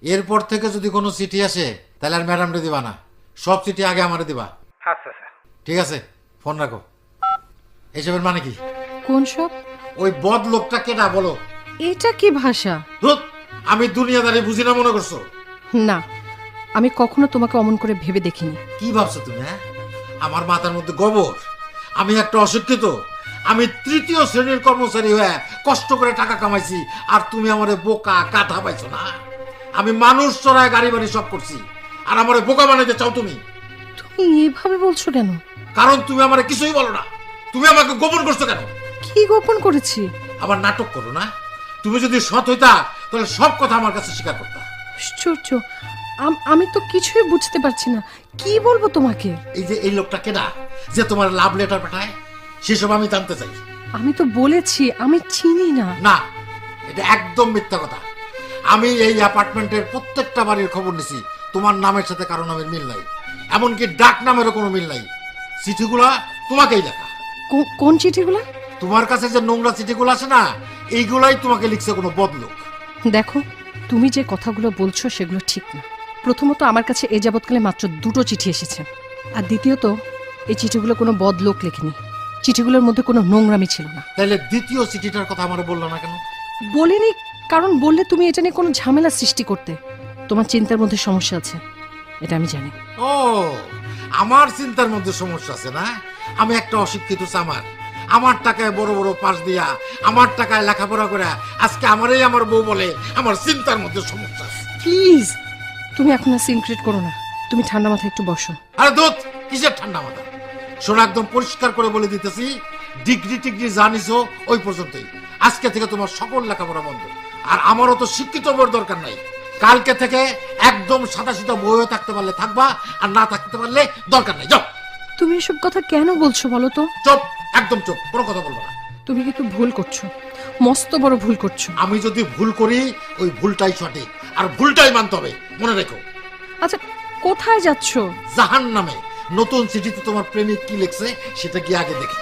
এরপর থেকে যদি কোনো চিঠি আসে তাহলে আর ম্যাডাম রে দিবা না, সব চিঠি আগে আমারে দিবা। আচ্ছা স্যার। ঠিক আছে, ফোন রাখো। এসবের মানে কি? কোন সব? ওই বদ লোকটা কেটা বলো। এটা কি ভাষা? ধুৎ, আমি দুনিয়াদারি বুঝি না মনে করছো? না, আমি কখনো তোমাকে অমন করে ভেবে দেখিনি। কি ভাবছো তুমি? হ্যাঁ, আমার মাথার মধ্যে গোবর? আমি একটা অশিক্ষিত, আমি তৃতীয় শ্রেণীর কর্মচারী হয়ে কষ্ট করে টাকা কামাইছি, আর তুমি আমারে বোকা কাঠা পাইছো না? আমি মানুষ চড়ায় গাড়ি বাড়ি সব করছি, আর আমারে বোকা বানাইতে চাও তুমি? তুমি এভাবে বলছো কেন? কারণ তুমি আমারে কিছুই বলো না। তুমি আমাকে গোপন করছো কেন? কি গোপন করেছি? আবার নাটক করো না। তুমি যদি সৎ হইতা তাহলে সব কথা আমার কাছে স্বীকার করতা। আশ্চর্য, আমি তো কিছুই বুঝতে পারছি না, কি বলবো তোমাকে? এই যে এই লোকটা কেনা যে তোমার লাভ লেটার পাঠায়, সেসব আমি জানতে চাই। আমি তো বলেছি আমি চিনি না। না, এটা একদম মিথ্যা কথা। আমি এই অ্যাপার্টমেন্টের প্রত্যেকটা বাড়ির খবর নিছি, তোমার নামের সাথে কারো নামের মিল নাই, এমনকি ডাক নামেরও কোনো মিল নাই। চিঠিগুলা তোমাকেই লেখা। কোন চিঠিগুলো? তোমার কাছে যে নোংরা চিঠিগুলো আছে না, এইগুলাই তোমাকে লিখছে কোনো বদলোক। দেখো, তুমি যে কথাগুলো বলছো সেগুলো ঠিক না। প্রথমত, আমার কাছে এ যাবৎকালে মাত্র 2টো চিঠি এসেছে, আর দ্বিতীয়ত এই চিঠিগুলো কোনো বদলোক লেখেনি। চিঠিগুলোর মধ্যে কোনো নোংরামি ছিল না। তাহলে দ্বিতীয় চিঠিটার কথা আমার বললো না কেন? বলিনি, কারণ বললে তুমি এটা নিয়ে কোনো ঝামেলা সৃষ্টি করতে। তোমার চিন্তার মধ্যে সমস্যা আছে, এটা আমি জানি। ও, আমার চিন্তার মধ্যে সমস্যা আছে না? আমি একটা অশিক্ষিত চামার, আমার টাকায় বড় বড় পাস দিয়া, আমার টাকায় লেখাপড়া করে আজকে আমারই আমার বউ বলে আমার চিন্তার মধ্যে সমস্যা আছে। প্লিজ, তুমি এখন আর সিনক্রেট করো না। তুমি ঠান্ডা মাথায় একটু বসো। আরে দোত, কিসের ঠান্ডা মাথা? শোনো, একদম পরিষ্কার করে বলে দিতেছি, ডিগ্রি টিগ্রি জানিছো ওই পর্যন্তই। আজকে থেকে তোমার সকল লেখাপড়া বন্ধ। আর আমারও তো শিক্ষিত বউর দরকার নাই। কালকে থেকে একদম সাদাসিধা বউ হয়ে থাকতে পারলে থাকবা, আর না থাকতে পারলে দরকার নাই। যাও। তুমি এসব কথা কেন বলছো বলো তো? চুপ, একদম চুপ, কোনো কথা বলবো না। তুমি কিন্তু ভুল করছো, মস্ত বড় ভুল করছো। আমি যদি ভুল করি, ওই ভুলটাই সঠিক, আর ভুলটাই মানতে হবে, মনে রেখো। আচ্ছা, কোথায় যাচ্ছো? জাহান নামে। নতুন চিঠিতে তোমার প্রেমিক কি লিখছে সেটা কি আগে দেখি।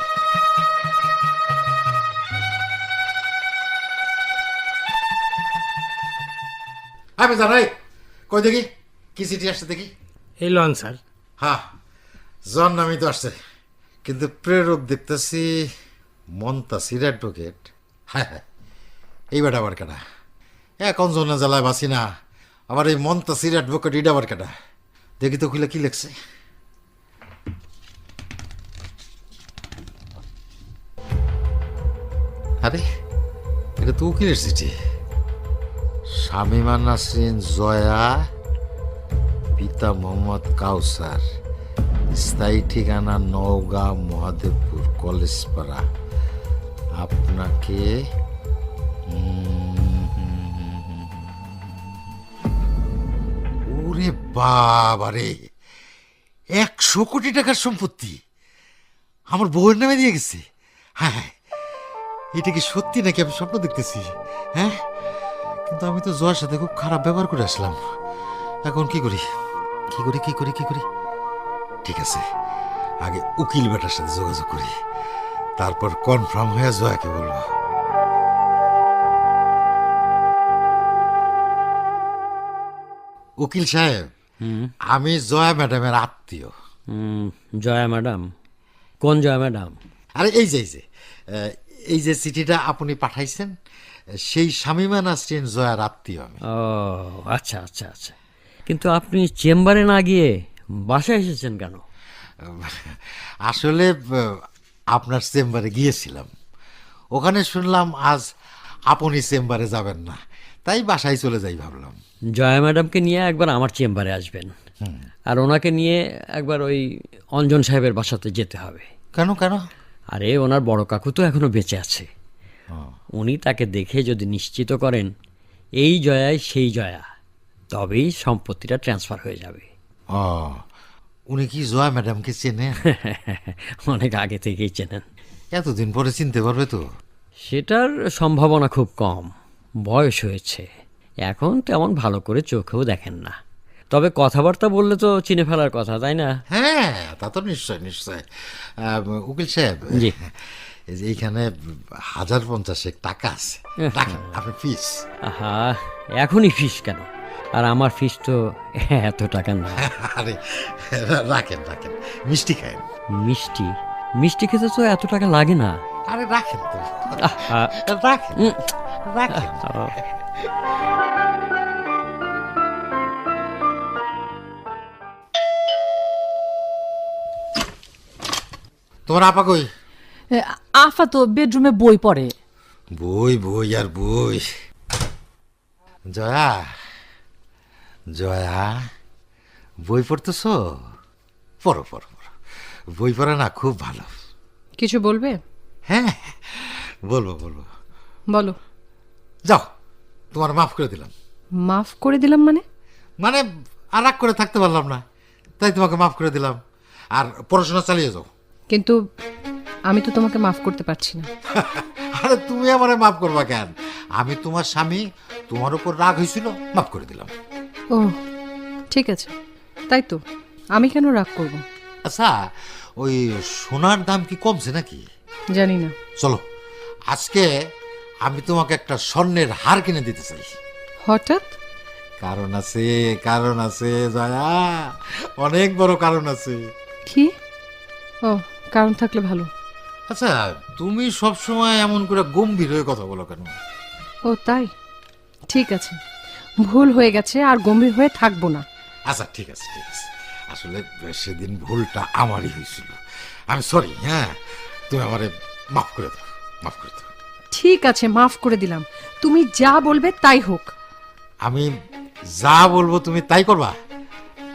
আমি জানাই, কই দেখি কি চিঠি আসছে দেখি। এই লন স্যার। হ্যাঁ, জন নামই তো আসছে, কিন্তু প্রেরক দেখতেছি মন্তাসির অ্যাডভোকেট। হ্যাঁ হ্যাঁ, এই বেটা আবার কেটা? এখন জনে জ্বালায় বাসি না, আবার এই মন্তাসির অ্যাডভোকেট এটা আবার কেটা? দেখি তো খুলে কি লেখছে। আরে, এটা তো উকিলের চিঠি। শামিমা নাসরিন জয়া, পিতা মোহাম্মদ কাউসার, স্থায়ী ঠিকানা নওগাঁ মহাদেবপুর কলেজপাড়া। আপনাকে ওরে বাবারে, 100 কোটি টাকার সম্পত্তি আমার বউয়ের নামে দিয়ে গেছে। হ্যাঁ হ্যাঁ, এটা কি সত্যি নাকি আমি স্বপ্ন দেখতেছি? হ্যাঁ, কিন্তু আমি তো জয়ের সাথে খুব খারাপ ব্যবহার করে আসলাম। এখন কি করি কি করি কি করি কি করি? ঠিক আছে, আগে উকিল বেটার সাথে যোগাযোগ করি, তারপর কনফার্ম হয়ে জয়াকে বলবো। উকিল সাহেব, আমি জয়া ম্যাডামের আত্মীয়। জয়া ম্যাডাম? কোন জয়া ম্যাডাম? আরে এই যে চিঠিটা আপনি পাঠাইছেন, সেই শামিমা নাসরিন জয়ার আত্মীয় আমি। ও আচ্ছা আচ্ছা আচ্ছা, কিন্তু আপনি চেম্বারে না গিয়ে বাসায় এসেছেন কেন? আসলে আপনার চেম্বারে গিয়েছিলাম, ওখানে শুনলাম আজ আপনি চেম্বারে যাবেন না, তাই বাসায় চলে যাই ভাবলাম। জয়া ম্যাডামকে নিয়ে একবার আমার চেম্বারে আসবেন, আর ওনাকে নিয়ে একবার ওই অঞ্জন সাহেবের বাসাতে যেতে হবে। কেন কেন? আরে ওনার বড় কাকু তো এখনো বেঁচে আছে। উনি তাকে দেখে যদি নিশ্চিত করেন এই জয়াই সেই জয়া, তবেই সম্পত্তিটা ট্রান্সফার হয়ে যাবে। ও, উনি কি জয়া ম্যাডামকে চেনেন? অনেক আগে থেকেই চেনেন। এতদিন পরে চিনতে পারবে তো? সেটার সম্ভাবনা খুব কম, বয়স হয়েছে, এখন তেমন ভালো করে চোখেও দেখেন না। তবে কথাবার্তা বললে তো চিনে ফেলার কথা, তাই না? হ্যাঁ, তা তো নিশ্চয় নিশ্চয়। উকিল সাহেব, জি। এই যে এইখানে 1050 টাকা আছে, রাখেন আপনি ফিস। আহা, এখনই ফিস কেন? আর আমার ফিস তো এত টাকা না। আরে রাখেন রাখেন, মিষ্টি খায়েন। মিষ্টি? মিষ্টি খেতে তো এত টাকা লাগে না। আরে রাখেন তো, আহা, রাখেন রাখেন। তোমার আপা কই? আফা তো বেডরুমে বই পড়ে। বই বই আর বই। জয়া, জয়া, বই পড়তেছ? পড়ো পড়ো পড়ো, বই পড়া না খুব ভালো। কিছু বলবে? হ্যাঁ, বলবো বলবো। বলো। যাও, তোমার মাফ করে দিলাম। মাফ করে দিলাম মানে? মানে আর রাগ করে থাকতে পারলাম না, তাই তোমাকে মাফ করে দিলাম। আর পড়াশোনা চালিয়ে যাও। কিন্তু আমি তো তোমাকে মাফ করতে পারছি না। আরে তুমি আমারে মাফ করবা কেন? আমি তোমার স্বামী, তোমার উপর রাগ হয়েছিল, মাফ করে দিলাম। ও ঠিক আছে, তাই তো, আমি কেন রাগ করব? আচ্ছা, ওই সোনার দাম কি কমছে নাকি? জানি না। চলো, আজকে আমি তোমাকে একটা স্বর্ণের হার কিনে দিতে চাই। হঠাৎ? কারণ আছে, কারণ আছে জয়া, অনেক বড় কারণ আছে। কি? ও, কারণ থাকলে ভালো। আচ্ছা, তুমি সব সময় এমন করে গম্ভীর হয়ে কথা বলো কেন? ও তাই, ঠিক আছে, ভুল হয়ে গেছে, আর গম্ভীর হয়ে থাকবো না। আচ্ছা ঠিক আছে ঠিক আছে, আসলে সেদিন ভুলটা আমারই হয়েছিল, আমি সরি। হ্যাঁ, তুমি আমারে মাফ করে দাও, মাফ করে দাও। ঠিক আছে, মাফ করে দিলাম। তুমি যা বলবে তাই হোক। আমি যা বলবো তুমি তাই করবা?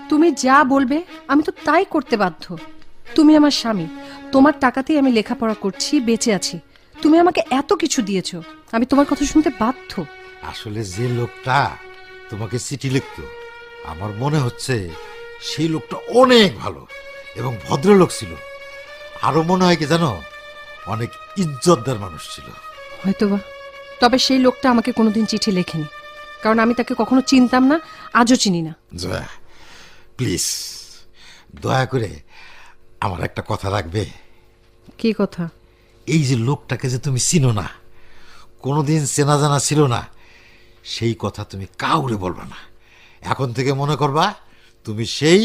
তুমি যা বলবে আমি তো তাই করতে বাধ্য। তুমি আমার স্বামী, তোমার টাকাতেই আমি লেখাপড়া করছি, বেঁচে আছি। তুমি আমাকে এত কিছু দিয়েছো, আমি তোমার কথা শুনতে বাধ্য। আসলে যে লোকটা তোমাকে চিঠি লিখতো, আমার মনে হচ্ছে সেই লোকটা অনেক ভালো এবং ভদ্রলোক ছিল। আরো মনে হয় কি জানো, অনেক ইজ্জতদার মানুষ ছিল। হয়তোবা, তবে সেই লোকটা আমাকে কোনোদিন চিঠি লেখেনি, কারণ আমি তাকে কখনো চিনতাম না, আজও চিনি না। জয়া, প্লিজ দয়া করে আমার একটা কথা রাখবে। কি কথা? এই যে লোকটাকে যে তুমি চিনো না, কোনোদিন চেনা জানা ছিল না, সেই কথা তুমি কাউরে বলবা না। এখন থেকে মনে করবা তুমি সেই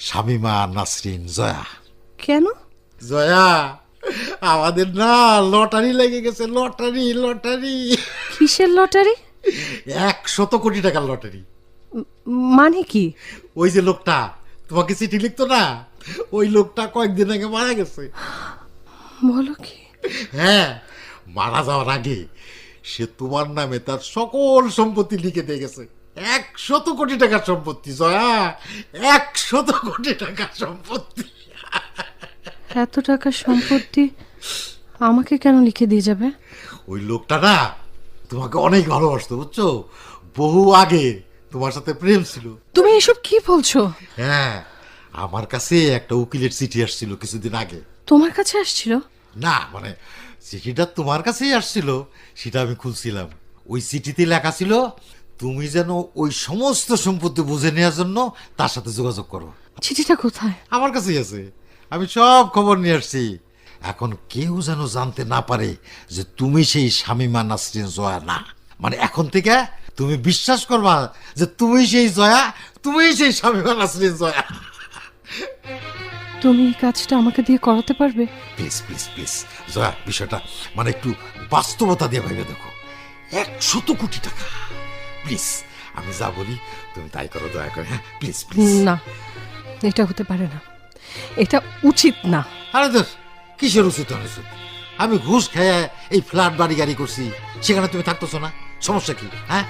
শামিমা নাসরিন জয়া। কেন? জয়া, আমাদের না লটারি লেগে গেছে, লটারি লটারি। কিসের লটারি? 100 কোটি টাকার লটারি। মানে কি? ওই যে লোকটা তোমাকে চিঠি লিখতো না, ওই লোকটা কয়েকদিন আগে মারা গেছে। বলো কি? হ্যাঁ, মারা যাওয়ার আগে সে তোমার নামে তার সকল সম্পত্তি লিখে দিয়ে গেছে। 100 কোটি টাকার সম্পত্তি জয়া, 100 কোটি টাকার সম্পত্তি। এত টাকা সম্পত্তি আমাকে কেন লিখে দিয়ে যাবে? ওই লোকটা না তোমাকে অনেক ভালোবাসতো, বুঝছো? বহু আগে তোমার সাথে প্রেম ছিল। তুমি এসব কি বলছো? হ্যাঁ, আমার কাছে একটা উকিলের চিঠি আসছিল কিছুদিন আগে। তোমার কাছে আসছিল? না মানে চিঠিটা তোমার কাছেই আসছিল, সেটা আমি খুলছিলাম। ওই চিঠিতে লেখা ছিল তুমি যেন ওই সমস্ত সম্পত্তি বুঝে নেওয়ার জন্য তার সাথে যোগাযোগ করো। চিঠিটা কোথায়? আমার কাছেই আছে, আমি সব খবর নিয়ে আসছি। এখন কেউ যেন জানতে না পারে যে তুমি সেই শামিমা নাসরিন জয়া না। মানে এখন থেকে তুমি বিশ্বাস করবা যে তুমি সেই জয়া, তুমি সেই শামিমা নাসরিন জয়া। তুমি এই কাজটা আমাকে দিয়ে করাতে পারবে? প্লিজ প্লিজ প্লিজ জয়া, বিষয়টা মানে একটু বাস্তবতা দিয়ে ভেবে দেখো। 100 কোটি টাকা, প্লিজ আমি যা বলি তুমি তাই করো, দয়া করে। হ্যাঁ প্লিজ প্লিজ। না, এটা হতে পারে না, এটা উচিত না। আরে দোষ, কিসের উচিত অনুচিত? আমি ঘুষ খেয়ে এই ফ্ল্যাট বাড়ি গাড়ি করছি, সেখানে তুমি থাকতেছো না, সমস্যা কি? হ্যাঁ,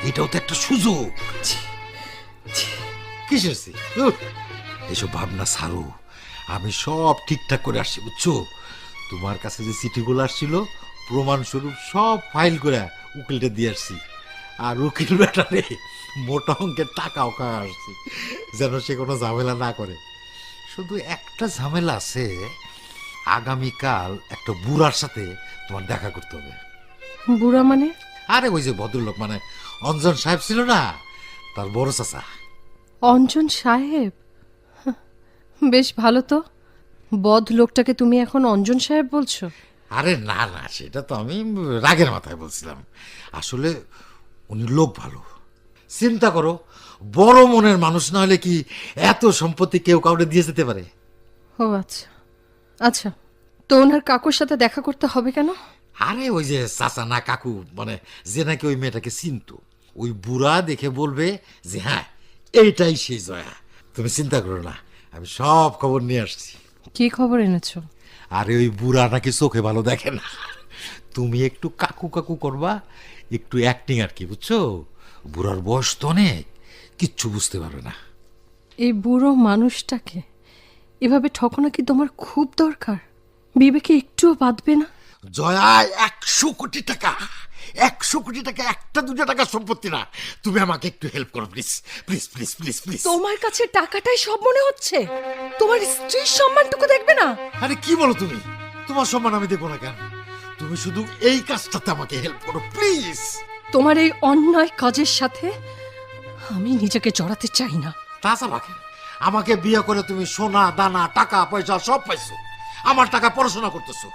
এটাও তো একটা সুযোগ। কিসের এসব ভাবনা ছাড়ো, আমি সব ঠিকঠাক করে আসছি, বুঝছো? তোমার কাছে যে চিঠিগুলো আসছিল প্রমাণস্বরূপ সব ফাইল করে উকিলটা দিয়ে আসছি, আর উকিল বেটারে মোটা অঙ্কের টাকাও খাওয়া আসছি, যেন সে কোনো ঝামেলা না করে। শুধু একটা ঝামেলা আছে, আগামীকাল একটা বুড়ার সাথে তোমার দেখা করতে হবে। বুড়া মানে? আরে ওই যে ভদ্রলোক, মানে অঞ্জন সাহেব ছিল না, তার বড় চাচা। অঞ্জন সাহেব? হাহ, বেশ ভালো তো। বদ লোকটাকে তুমি এখন অঞ্জন সাহেব বলছো? আরে না না, সেটা তো আমি রাগের মাথায় বলছিলাম। আসলে উনি লোক ভালো। চিন্তা করো, বড় মনের মানুষ না হলে কি এত সম্পত্তি কেউ কাউকে দিয়ে যেতে পারে? ও আচ্ছা আচ্ছা, তো ওনার কাকুর সাথে দেখা করতে হবে কেন? আরে ওই যে চাচা না কাকু, মানে যে নাকি ওই মেয়েটাকে চিনতো, ওই বুড়া দেখে বলবে যে হ্যাঁ এইটাই সেই জয়া। তুমি চিন্তা করো না, আমি সব খবর নিয়ে আসছি। কি খবর এনেছো? আরে ওই বুড়া নাকি চোখে ভালো দেখে না, তুমি একটু কাকু কাকু করবা, একটু অ্যাক্টিং আর কি, বুঝছো? বুড়ার বয়স তো অনেক, কিচ্ছু বুঝতে পারবে না। এই বুড়ো মানুষটাকে এভাবে ঠকানো কি তোমার খুব দরকার? বিবেকে একটুও বাঁধবে না? জয়া 100 কোটি টাকা, 100 কোটি টাকা, একটা দুটো টাকা সম্পত্তি না। তুমি আমাকে একটু হেল্প করো please, please please please please. তোমার কাছে টাকাটাই সব মনে হচ্ছে? তোমার স্ত্রীর সম্মানটুকু দেখবে না? আরে কি বলো তুমি? তোমার সম্মান আমি দেখবো না কেন? তুমি শুধু এই কাজটাতে আমাকে হেল্প করো প্লিজ। তোমার এই অন্যায় কাজের সাথে আমি নিজেকে জড়াতে চাই না। তাছাড়া আমাকে বিয়ে করে তুমি সোনা দানা টাকা পয়সা সব পাইছো, আমার টাকা পড়াশোনা করতেছো,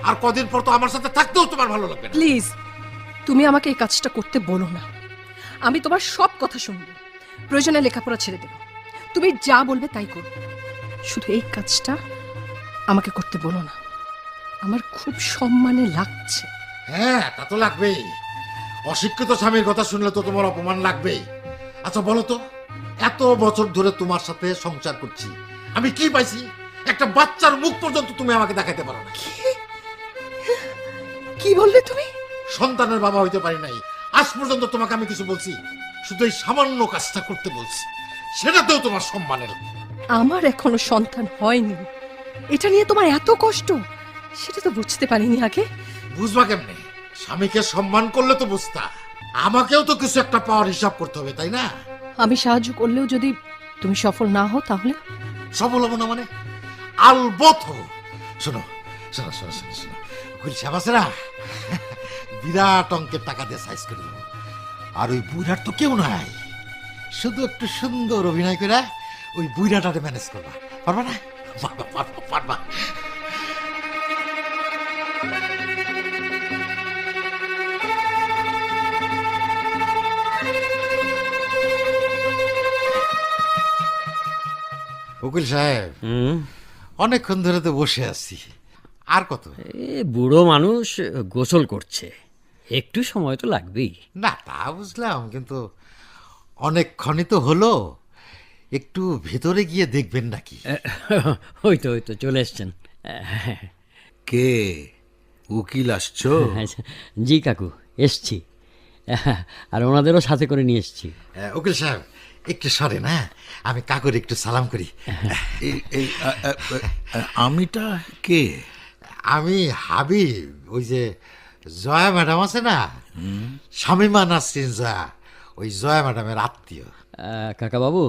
আর কদিন পর তো আমার সাথে থাকতেও তোমার ভালো লাগবে না। প্লিজ, তুমি আমাকে এই কাজটা করতে বলো না। আমি তোমার সব কথা শুনবো, প্রয়োজনে লেখাপড়া ছেড়ে দেবো, তুমি যা বলবে তাই করবো, শুধু এই কাজটা আমাকে করতে বলো না। আমার খুব সম্মানে লাগছে। হ্যাঁ, তা তো লাগবেই। অশিক্ষিত স্বামীর কথা শুনলে তো তোমার অপমান লাগবেই। আচ্ছা বলো তো, এত বছর ধরে তোমার সাথে সংসার করছি, আমি কি পাইছি? একটা বাচ্চার মুখ পর্যন্ত তুমি আমাকে দেখাতে পারো না। কি বললে তুমি? সন্তানের বাবা হইতে পারি নাই, আজ পর্যন্ত তোমাকে আমি কিছু বলছি? শুধু এই সামান্য কাজটা করতে বলছি, সেটাতেও তোমার সম্মানের। আমার এখনো সন্তান হয়নি, এটা নিয়ে তোমার এত কষ্ট, সেটা তো বুঝতে পারিনি আগে। বুঝবা কেমনে? স্বামীকে সম্মান করলে তো বুঝতা। আমাকেও তো কিছু একটা পাওয়ার হিসাব করতে হবে, তাই না? আমি সাহায্য করলেও যদি তুমি সফল না হও তাহলে? সফল হবো না মানে? আলবত হবো। শোনো শোনো শোনো শোনো শোনো, উকিল সাহেব আছে না, বিরাট অঙ্কের টাকা দিয়ে সাইজ করে দেবো। আর ওই বুড়ার তো কেউ নাই, শুধু একটু সুন্দর অভিনয় করে ওই বুড়াটাকে ম্যানেজ করবা। পারবা না? পারবা পারবা পারবা। উকিল সাহেব, অনেকক্ষণ ধরে তো বসে আছি, আর কত? এ বুড়ো মানুষ গোসল করছে, একটু সময় তো লাগবেই। না তা বুঝলাম, কিন্তু অনেকক্ষণই তো হলো, একটু ভেতরে গিয়ে দেখবেন নাকি? ওই তো চলে এসছেন। কে? উকিল আসছো? জি কাকু, এসছি, আর ওনাদেরও সাথে করে নিয়ে এসছি। উকিল সাহেব একটু সরে না, আমি কাকুর একটু সালাম করি। আমিটা কে? আমি হাবিব, ওই যে জয়া ম্যাডাম আছে না, শামিমা নাসরিন জয়া, ওই জয়া ম্যাডামের আত্মীয়। কাকা বাবু,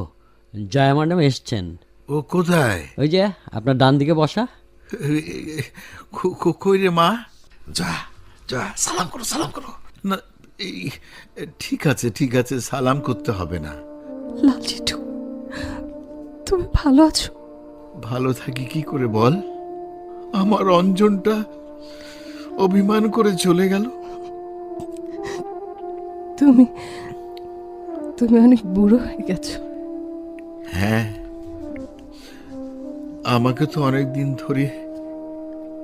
জয়া ম্যাডাম এসছেন। ও কোথায়? ওই যে আপনার ডান দিকে বসা। কই রে মা? জয়া জয়া, সালাম করো সালাম করো। না, ঠিক আছে ঠিক আছে, সালাম করতে হবে না। লালজিটু, তুমি ভালো আছো? ভালো থাকি কি করে বল? আমার অঞ্জনটা অভিমান করে চলে গেল। তুমি তুমি অনেক বুড়ো হয়ে গেছো। হ্যাঁ, আমাকে তো অনেক দিন ধরে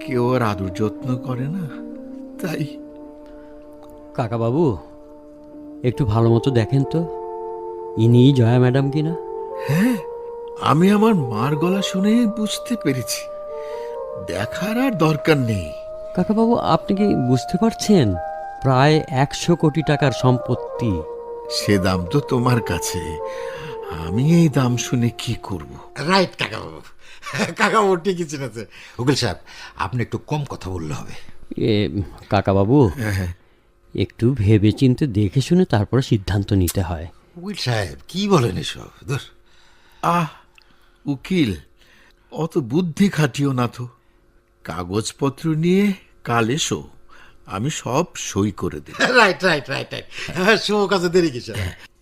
কেউ আর আদর যত্ন করে না, তাই। কাকা বাবু, একটু ভালো মতো দেখেন তো, ইনি জয়া ম্যাডাম কিনা। হ্যাঁ, আমি আমার মার গলা শুনে বুঝতে পেরেছি। দেখার আর দরকার নেই, কাকাবাবু, আপনি কি বুঝতে পারছেন? প্রায় 100 কোটি টাকার সম্পত্তি। সে দাম তো তোমার কাছে, আমি এই দাম শুনে কি করব? রাইট কাকাবাবু, কাকাবাবু ঠিকই চিনেছে। উকিল সাহেব, আপনি একটু কম কথা বললে হবে। কাকাবাবু, একটু ভেবে চিন্তে দেখে শুনে তারপরে সিদ্ধান্ত নিতে হয়। উকিল সাহেব কি বলেন এসব? ধুর। আহ উকিল, অত বুদ্ধি খাটিও না তো। কাগজপত্র নিয়ে কাল এসো, আমি সব সই করে দেব। রাইট রাইট রাইট রাইট, শুভ কাজে দেরি কিসের?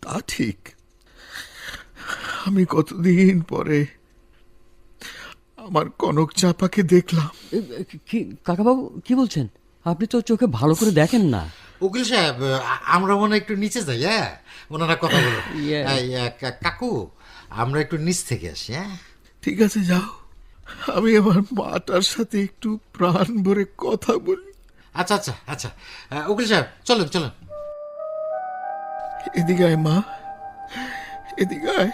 তা ঠিক। আমি কতদিন পরে আমার কনক চাপাকে দেখলাম। কি কাকাবাবু, কি বলছেন? আপনি তো চোখে ভালো করে দেখেন না। উকিল সাহেব, আমরা মনে হয় একটু নিচে যাই, হ্যাঁ, ওনারা কথা বলো। কাকু, আমরা একটু নিচ থেকে আসি, হ্যাঁ? ঠিক আছে, যাও। আমি আমার মাটার সাথে একটু প্রাণ ভরে কথা বলি। আচ্ছা আচ্ছা আচ্ছা, উকিল সাহেব চলেন চলেন। এদিকে আয় মা, এদিকে আয়।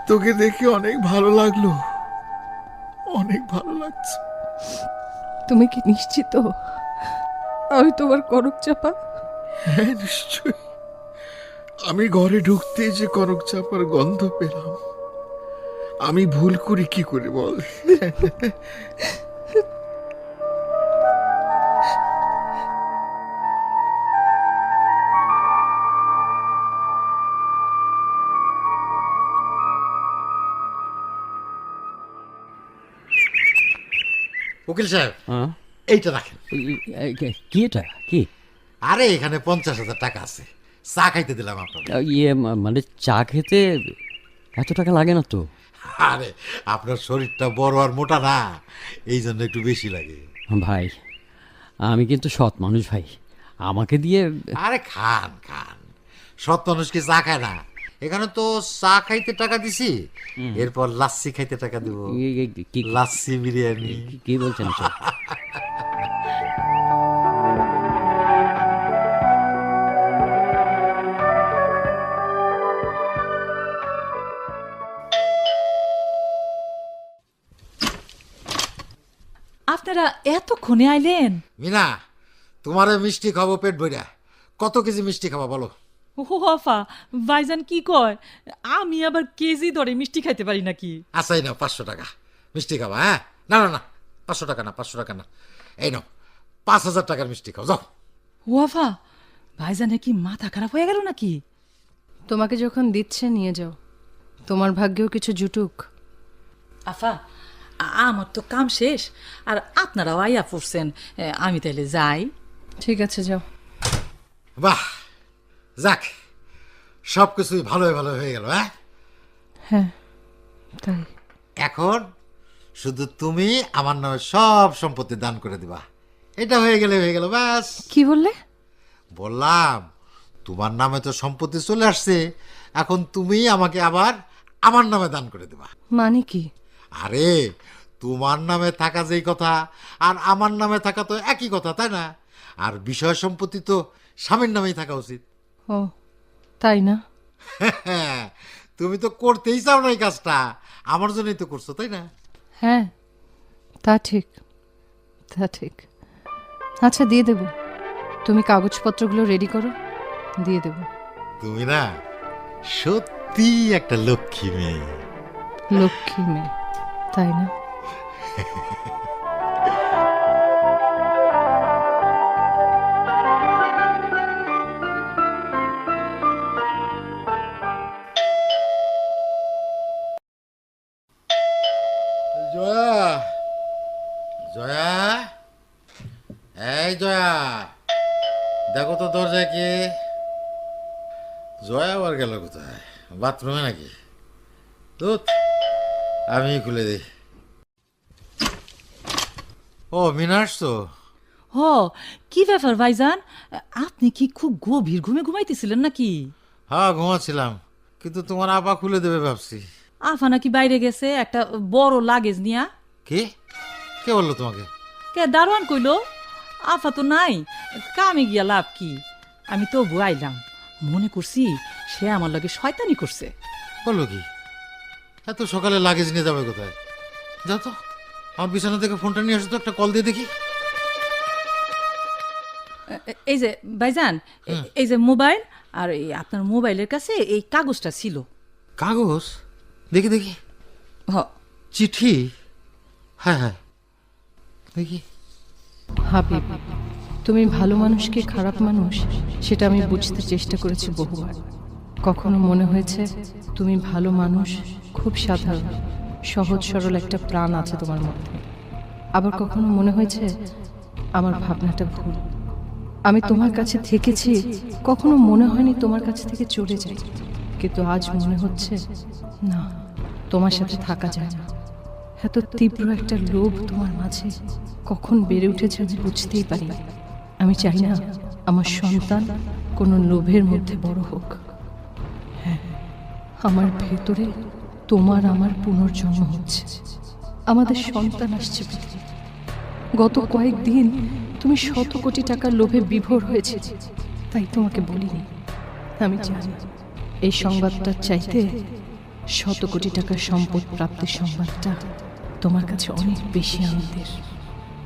তোকে দেখে অনেক ভালো লাগলো, অনেক ভালো লাগছে। তুমি কি নিশ্চিত আমি তোমার কনক চাপা? হ্যাঁ, নিশ্চয়। আমি ঘরে ঢুকতে যে কনক চাপার গন্ধ পেলাম, আমি ভুল করি কি করে বল? উকিল সাহেব, হ্যাঁ? এইটা রাখেন। কি এটা কি? আরে এখানে 50,000 টাকা আছে, চা খাইতে দিলাম আপনাকে। মানে চা খেতে এত টাকা লাগে না তো। আরে আপনার শরীরটা বড় আর মোটা না, এই জন্য একটু বেশি লাগে। ভাই, আমি কিন্তু সৎ মানুষ ভাই, আমাকে দিয়ে। আরে খান খান, সৎ মানুষ কি চা খায় না? এখানে তো চা খাইতে টাকা দিছি, এরপর লাচ্ছি খাইতে টাকা দিব। লাচ্ছি বিরিয়ানি। কি বলছেন স্যার? আপনারা এতক্ষণে আইলেন? মিনা, তোমারে মিষ্টি খাবো পেট ভইরা। কত কেজি মিষ্টি খাবা বলো? ও আফা, ভাইজান কি কয়? আমি আবার কেজি ধরে মিষ্টি খাইতে পারি নাকি? আচ্ছা, এই নাও 500 টাকা মিষ্টি খাবা। হ্যাঁ, না না না, 500 টাকা না, 500 টাকা না, এই নাও 5,000 টাকার মিষ্টি খাও, যাও। ও আফা, ভাইজানের কি মাথা খারাপ হয়ে গেল নাকি? তোমাকে যখন দিচ্ছে নিয়ে যাও, তোমার ভাগ্যেও কিছু জুটুক। আফা, আমার তো কাম শেষ, আর আপনারাও আইয়া পড়ছেন, আমি তাইলে যাই। ঠিক আছে, যাও। বাহ, যাক, সব কিছুই ভালো ভালো হয়ে গেল। হ্যাঁ হ্যাঁ, তাই। এখন শুধু তুমি আমার নামে সব সম্পত্তি দান করে দিবা, এটা হয়ে গেল ব্যাস। কি বললে? বললাম তোমার নামে তো সম্পত্তি চলে আসছে, এখন তুমি আমাকে আবার আমার নামে দান করে দিবা। মানে কি? আরে তোমার নামে থাকা যেই কথা আর আমার নামে থাকা তো একই কথা, তাই না? আর বিষয় সম্পত্তি তো স্বামীর নামেই থাকা উচিত। ও, তাই না? তুমি তো করতেই চাও না এই কাজটা, আমার জন্যই তো করছো, তাই না? হ্যাঁ, তা ঠিক, তা ঠিক। আচ্ছা, দিয়ে দেব। তুমি কাগজপত্রগুলো রেডি করো, দিয়ে দেব। তুমি না সত্যি একটা লক্ষ্মী মেয়ে। লক্ষ্মী মেয়ে, তাই না? জয়া, জয়া, এই জয়া, দেখো তো দরজায় কে? জয়া আবার গেল কোথায়? বাথরুমে নাকি? দুধ, আমি খুলে দিই। ও, মিনা আসছো? হ, কি ব্যাপার ভাইজান, আপনি কি খুব গভীর ঘুমে ঘুমাইতেছিলেন নাকি? হ্যাঁ, ঘুমাচ্ছিলাম, কিন্তু তোমার আপা খুলে দেবে ভাবছি। আফা নাকি বাইরে গেছে একটা বড় লাগেজ নিয়া? কে কে বললো তোমাকে? কে দারোয়ান কইলো? আফা তো নাই, কামে গিয়া লাভ কি? আমি তবু আইলাম, মনে করছি সে আমার লগে শয়তানি করছে। বললো কি? এত সকালে লাগেজ নিয়ে যাবে কোথায়? যাও তো, আমার বিছানা থেকে ফোনটা নিয়ে আসো তো, একটা কল দিয়ে দেখি। এই যে ভাইজান, এই যে মোবাইল, আর এই আপনার মোবাইলের কাছে এই কাগজটা ছিল। কাগজ? দেখি দেখি। হ, চিঠি? হ্যাঁ হ্যাঁ, দেখি। হাবিব, তুমি ভালো মানুষকে খারাপ মানুষ সেটা আমি বুঝতে চেষ্টা করেছি বহুবার। কখনো মনে হয়েছে তুমি ভালো মানুষ, খুব সাধারণ সহজ সরল একটা প্রাণ আছে তোমার মধ্যে। আবার কখনো মনে হয়েছে আমার ভাবনাটা ভুল। আমি তোমার কাছে থেকেছি, কখনো মনে হয়নি তোমার কাছে থেকে চলে যাই। কিন্তু আজ মনে হচ্ছে না, তোমার সাথে থাকা যায় না। এত তীব্র একটা লোভ তোমার মাঝে কখন বেড়ে উঠেছে আমি বুঝতেই পারি না। আমি চাই না আমার সন্তান কোনো লোভের মধ্যে বড় হোক। হ্যাঁ, আমার ভেতরে তোমার আমার পুনর্জন্ম হচ্ছে। আমাদের সন্তান আসছে পৃথিবীতে। গত কয়েকদিন তুমি 100 কোটি টাকার লোভে বিভোর হয়েছে, তাই তোমাকে বলিনি। আমি জানি এই সংবাদটার চাইতে 100 কোটি টাকার সম্পদ প্রাপ্তির সংবাদটা তোমার কাছে অনেক বেশি আনন্দের,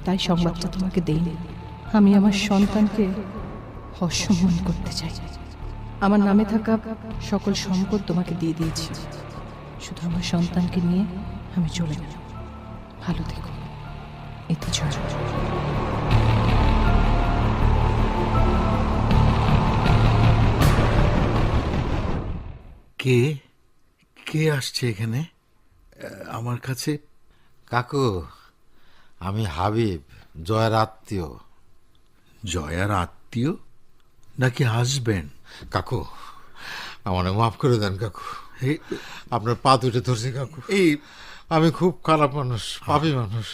তাই সংবাদটা তোমাকে দেইনি। আমি আমার সন্তানকে অসম্মান করতে চাই। আমার নামে থাকা সকল সম্পদ তোমাকে দিয়ে দিয়েছি, শুধু আমার সন্তানকে নিয়ে আমি চলে গেলাম। ভালো থেকো, এতে চল। কে কে আসছে এখানে আমার কাছে? কাকু, আমি হাবিব, জয়ের আত্মীয়। জয়ার আত্মীয় নাকি হাজবেন্ড? কাকু, আমার মাফ করে দেন কাকু, আপনার পা দুটো ধরছি কাকু। এই আমি খুব খারাপ মানুষ, পাপী মানুষ,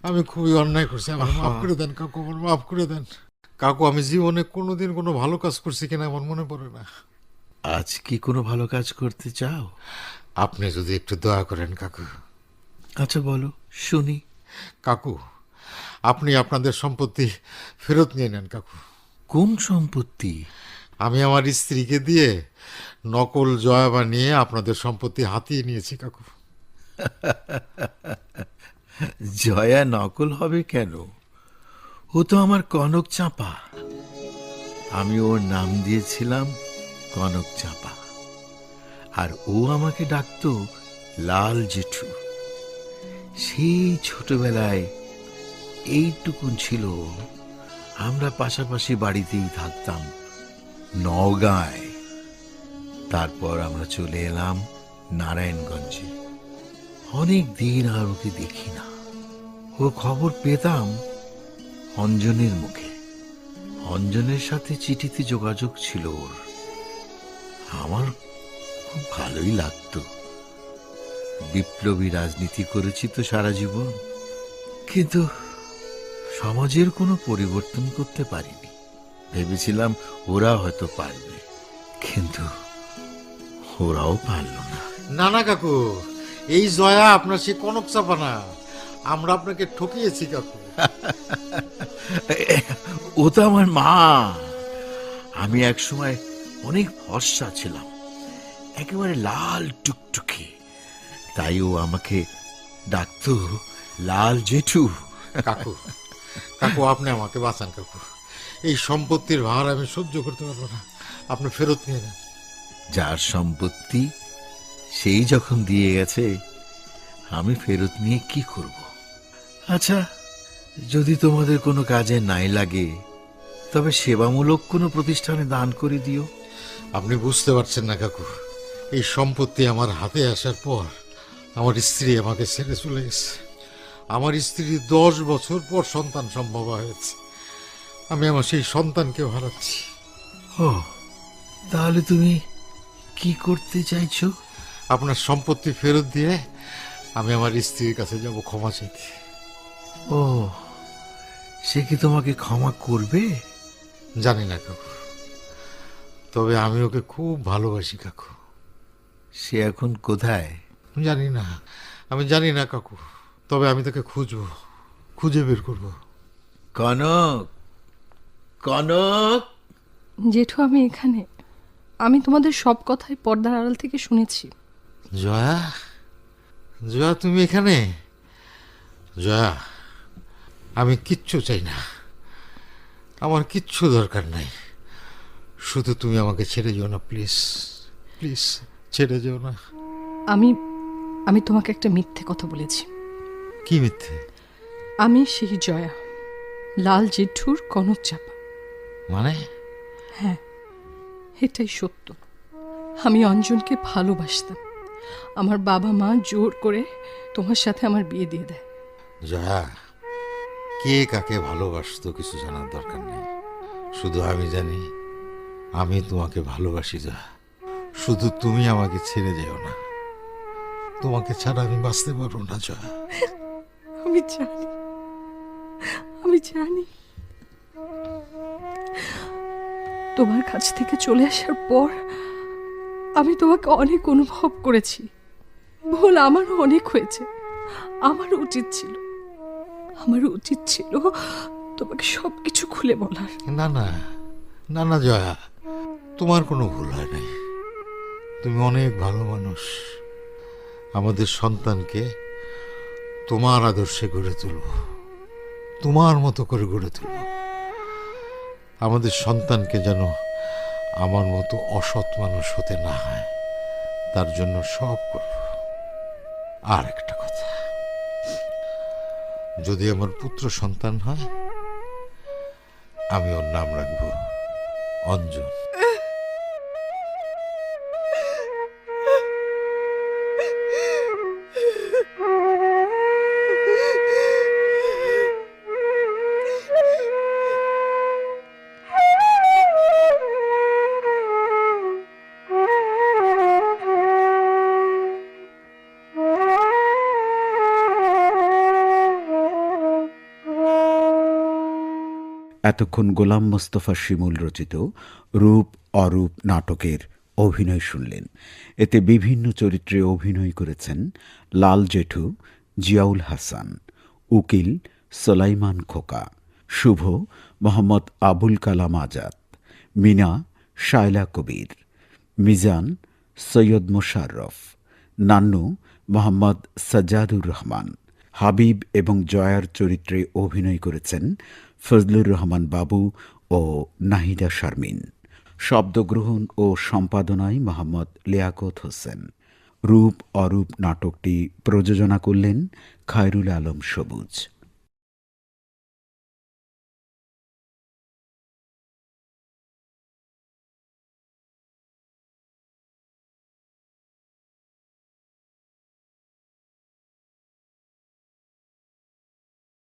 আমি খুবই অন্যায় করছি, আমার মাফ করে দেন কাকু, আমার মাফ করে দেন কাকু। আমি জীবনে কোনোদিন কোনো ভালো কাজ করছি কিনা আমার মনে পড়ে না। আজ কি কোনো ভালো কাজ করতে চাও? আপনি যদি একটু দয়া করেন কাকু। আচ্ছা বলো, শুনি। কাকু, আপনি আপনাদের সম্পত্তি ফেরত নিয়ে নেন কাকু। কোন সম্পত্তি? আমি আমার স্ত্রীকে দিয়ে নকল জয়া বানিয়ে আপনাদের সম্পত্তি হাতিয়ে নিয়েছি কাকু। জয়া নকল হবে কেন? ও তো আমার কনক চাঁপা। আমি ওর নাম দিয়েছিলাম কনক চাঁপা, আর ও আমাকে ডাকতো লাল জেঠু। সেই ছোটবেলায় এইটুকুন ছিল, আমরা পাশাপাশি বাড়িতেই থাকতাম নওগাঁয়। তারপর আমরা চলে এলাম নারায়ণগঞ্জে। অনেক দিন আর ওকে দেখি না। ওর খবর পেতাম অঞ্জনের মুখে। অঞ্জনের সাথে চিঠিতে যোগাযোগ ছিল ওর। আমার খুব ভালোই লাগতো। বিপ্লবী রাজনীতি করেছি তো সারা জীবন, কিন্তু সমাজের কোনো পরিবর্তন করতে পারিনি। ভেবেছিলাম ওরা হয়তো পারবে, কিন্তু ওরাও পারল না। না না কাকু, এই জয়া আপনার সে কনক চাপা না, আমরা আপনাকে ঠকিয়েছি কাকু। ও তো আমার মা। আমি এক সময় অনেক ফর্সা ছিলাম, একেবারে লাল টুকটুকে, তাই ও আমাকে ডাকতো লাল জেঠু। কাকু, কাকু আপনি আমাকে বাঁচান কাকু, এই সম্পত্তির ভার আমি সহ্য করতে পারবো না, আপনি ফেরত নিয়ে নেন। যার সম্পত্তি সেই যখন দিয়ে গেছে, আমি ফেরত নিয়ে কি করব? আচ্ছা, যদি তোমাদের কোনো কাজে নাই লাগে, তবে সেবামূলক কোনো প্রতিষ্ঠানে দান করে দিও। আপনি বুঝতে পারছেন না কাকু, এই সম্পত্তি আমার হাতে আসার পর আমার স্ত্রী আমাকে ছেড়ে চলে গেছে। আমার স্ত্রী 10 বছর পর সন্তান সম্ভব হয়েছে। আমি আমার সেই সন্তানকে হারাচ্ছি। ও, তাহলে তুমি কি করতে চাইছো? আপনার সম্পত্তি ফেরত দিয়ে আমি আমার স্ত্রীর কাছে যাব ক্ষমা চাইতে। ও, সে কি তোমাকে ক্ষমা করবে? জানি না কাকু, তবে আমি ওকে খুব ভালোবাসি কাকু। সে এখন কোথায়? জানি না, আমি জানি না কাকু, তবে আমি তাকে খুঁজবো, খুঁজে বের করব। কনক, কনক। জেঠু, আমি এখানে। আমি তোমাদের সব কথাই পর্দার আড়াল থেকে শুনেছি। জয়া, জয়া তুমি এখানে? জয়া, আমি কিচ্ছু চাই না, আমার কিচ্ছু দরকার নাই, শুধু তুমি আমাকে ছেড়ে যেও না প্লিজ, প্লিজ ছেড়ে যেও না। আমি আমি তোমাকে একটা মিথ্যে কথা বলেছি। কি মিথ্যে? আমি সেই জয়া, লাল জেঠুর কনক চাপা। মানে? হ্যাঁ, এটাই সত্য। আমি অঞ্জনকে ভালোবাসতাম। আমার বাবা মা জোর করে তোমার সাথে আমার বিয়ে দিয়ে দেয়। জয়া, কে কাকে ভালোবাসতো কিছু জানার দরকার নেই, শুধু আমি জানি আমি তোমাকে ভালোবাসি। জয়া, শুধু তুমি আমাকে ছেড়ে যেও না, তোমাকে ছাড়া আমি বাঁচতে পারবো না। জয়া, আমি জানি, আমি জানি। তোমার কাছ থেকে চলে আসার পর আমি তোমাকে অনেক অনুভব করেছি। ভুল আমারও অনেক হয়েছে। আমারও উচিত ছিল তোমাকে সবকিছু খুলে বলার। না না না না জয়া, তোমার কোনো ভুল হয় নাই। তুমি অনেক ভালো মানুষ। আমাদের সন্তানকে তোমার আদর্শে গড়ে তুলব, তোমার মতো করে গড়ে তুলব। আমাদের সন্তানকে যেন আমার মতো অসৎ মানুষ হতে না হয়, তার জন্য সব করব। আর একটা কথা, যদি আমার পুত্র সন্তান হয়, আমি ওর নাম রাখবো অঞ্জন। এতক্ষণ গোলাম মোস্তফা শিমুল রচিত রূপ অরূপ নাটকের অভিনয় শুনলেন। এতে বিভিন্ন চরিত্রে অভিনয় করেছেন লাল জেঠু জিয়াউল হাসান, উকিল সোলাইমান খোকা, শুভ মোহাম্মদ আবুল কালাম আজাদ, মিনা শায়লা কবির, মিজান সৈয়দ মোশাররফ, নান্নু মোহাম্মদ সাজ্জাদুর রহমান, হাবিব এবং জয়ার চরিত্রে অভিনয় করেছেন ফজলুর রহমান বাবু ও নাহিদা শারমিন। শব্দগ্রহণ ও সম্পাদনায় মোহাম্মদ লিয়াকত হোসেন। রূপ অরূপ নাটকটি প্রযোজনা করলেন খায়রুল আলম সবুজ।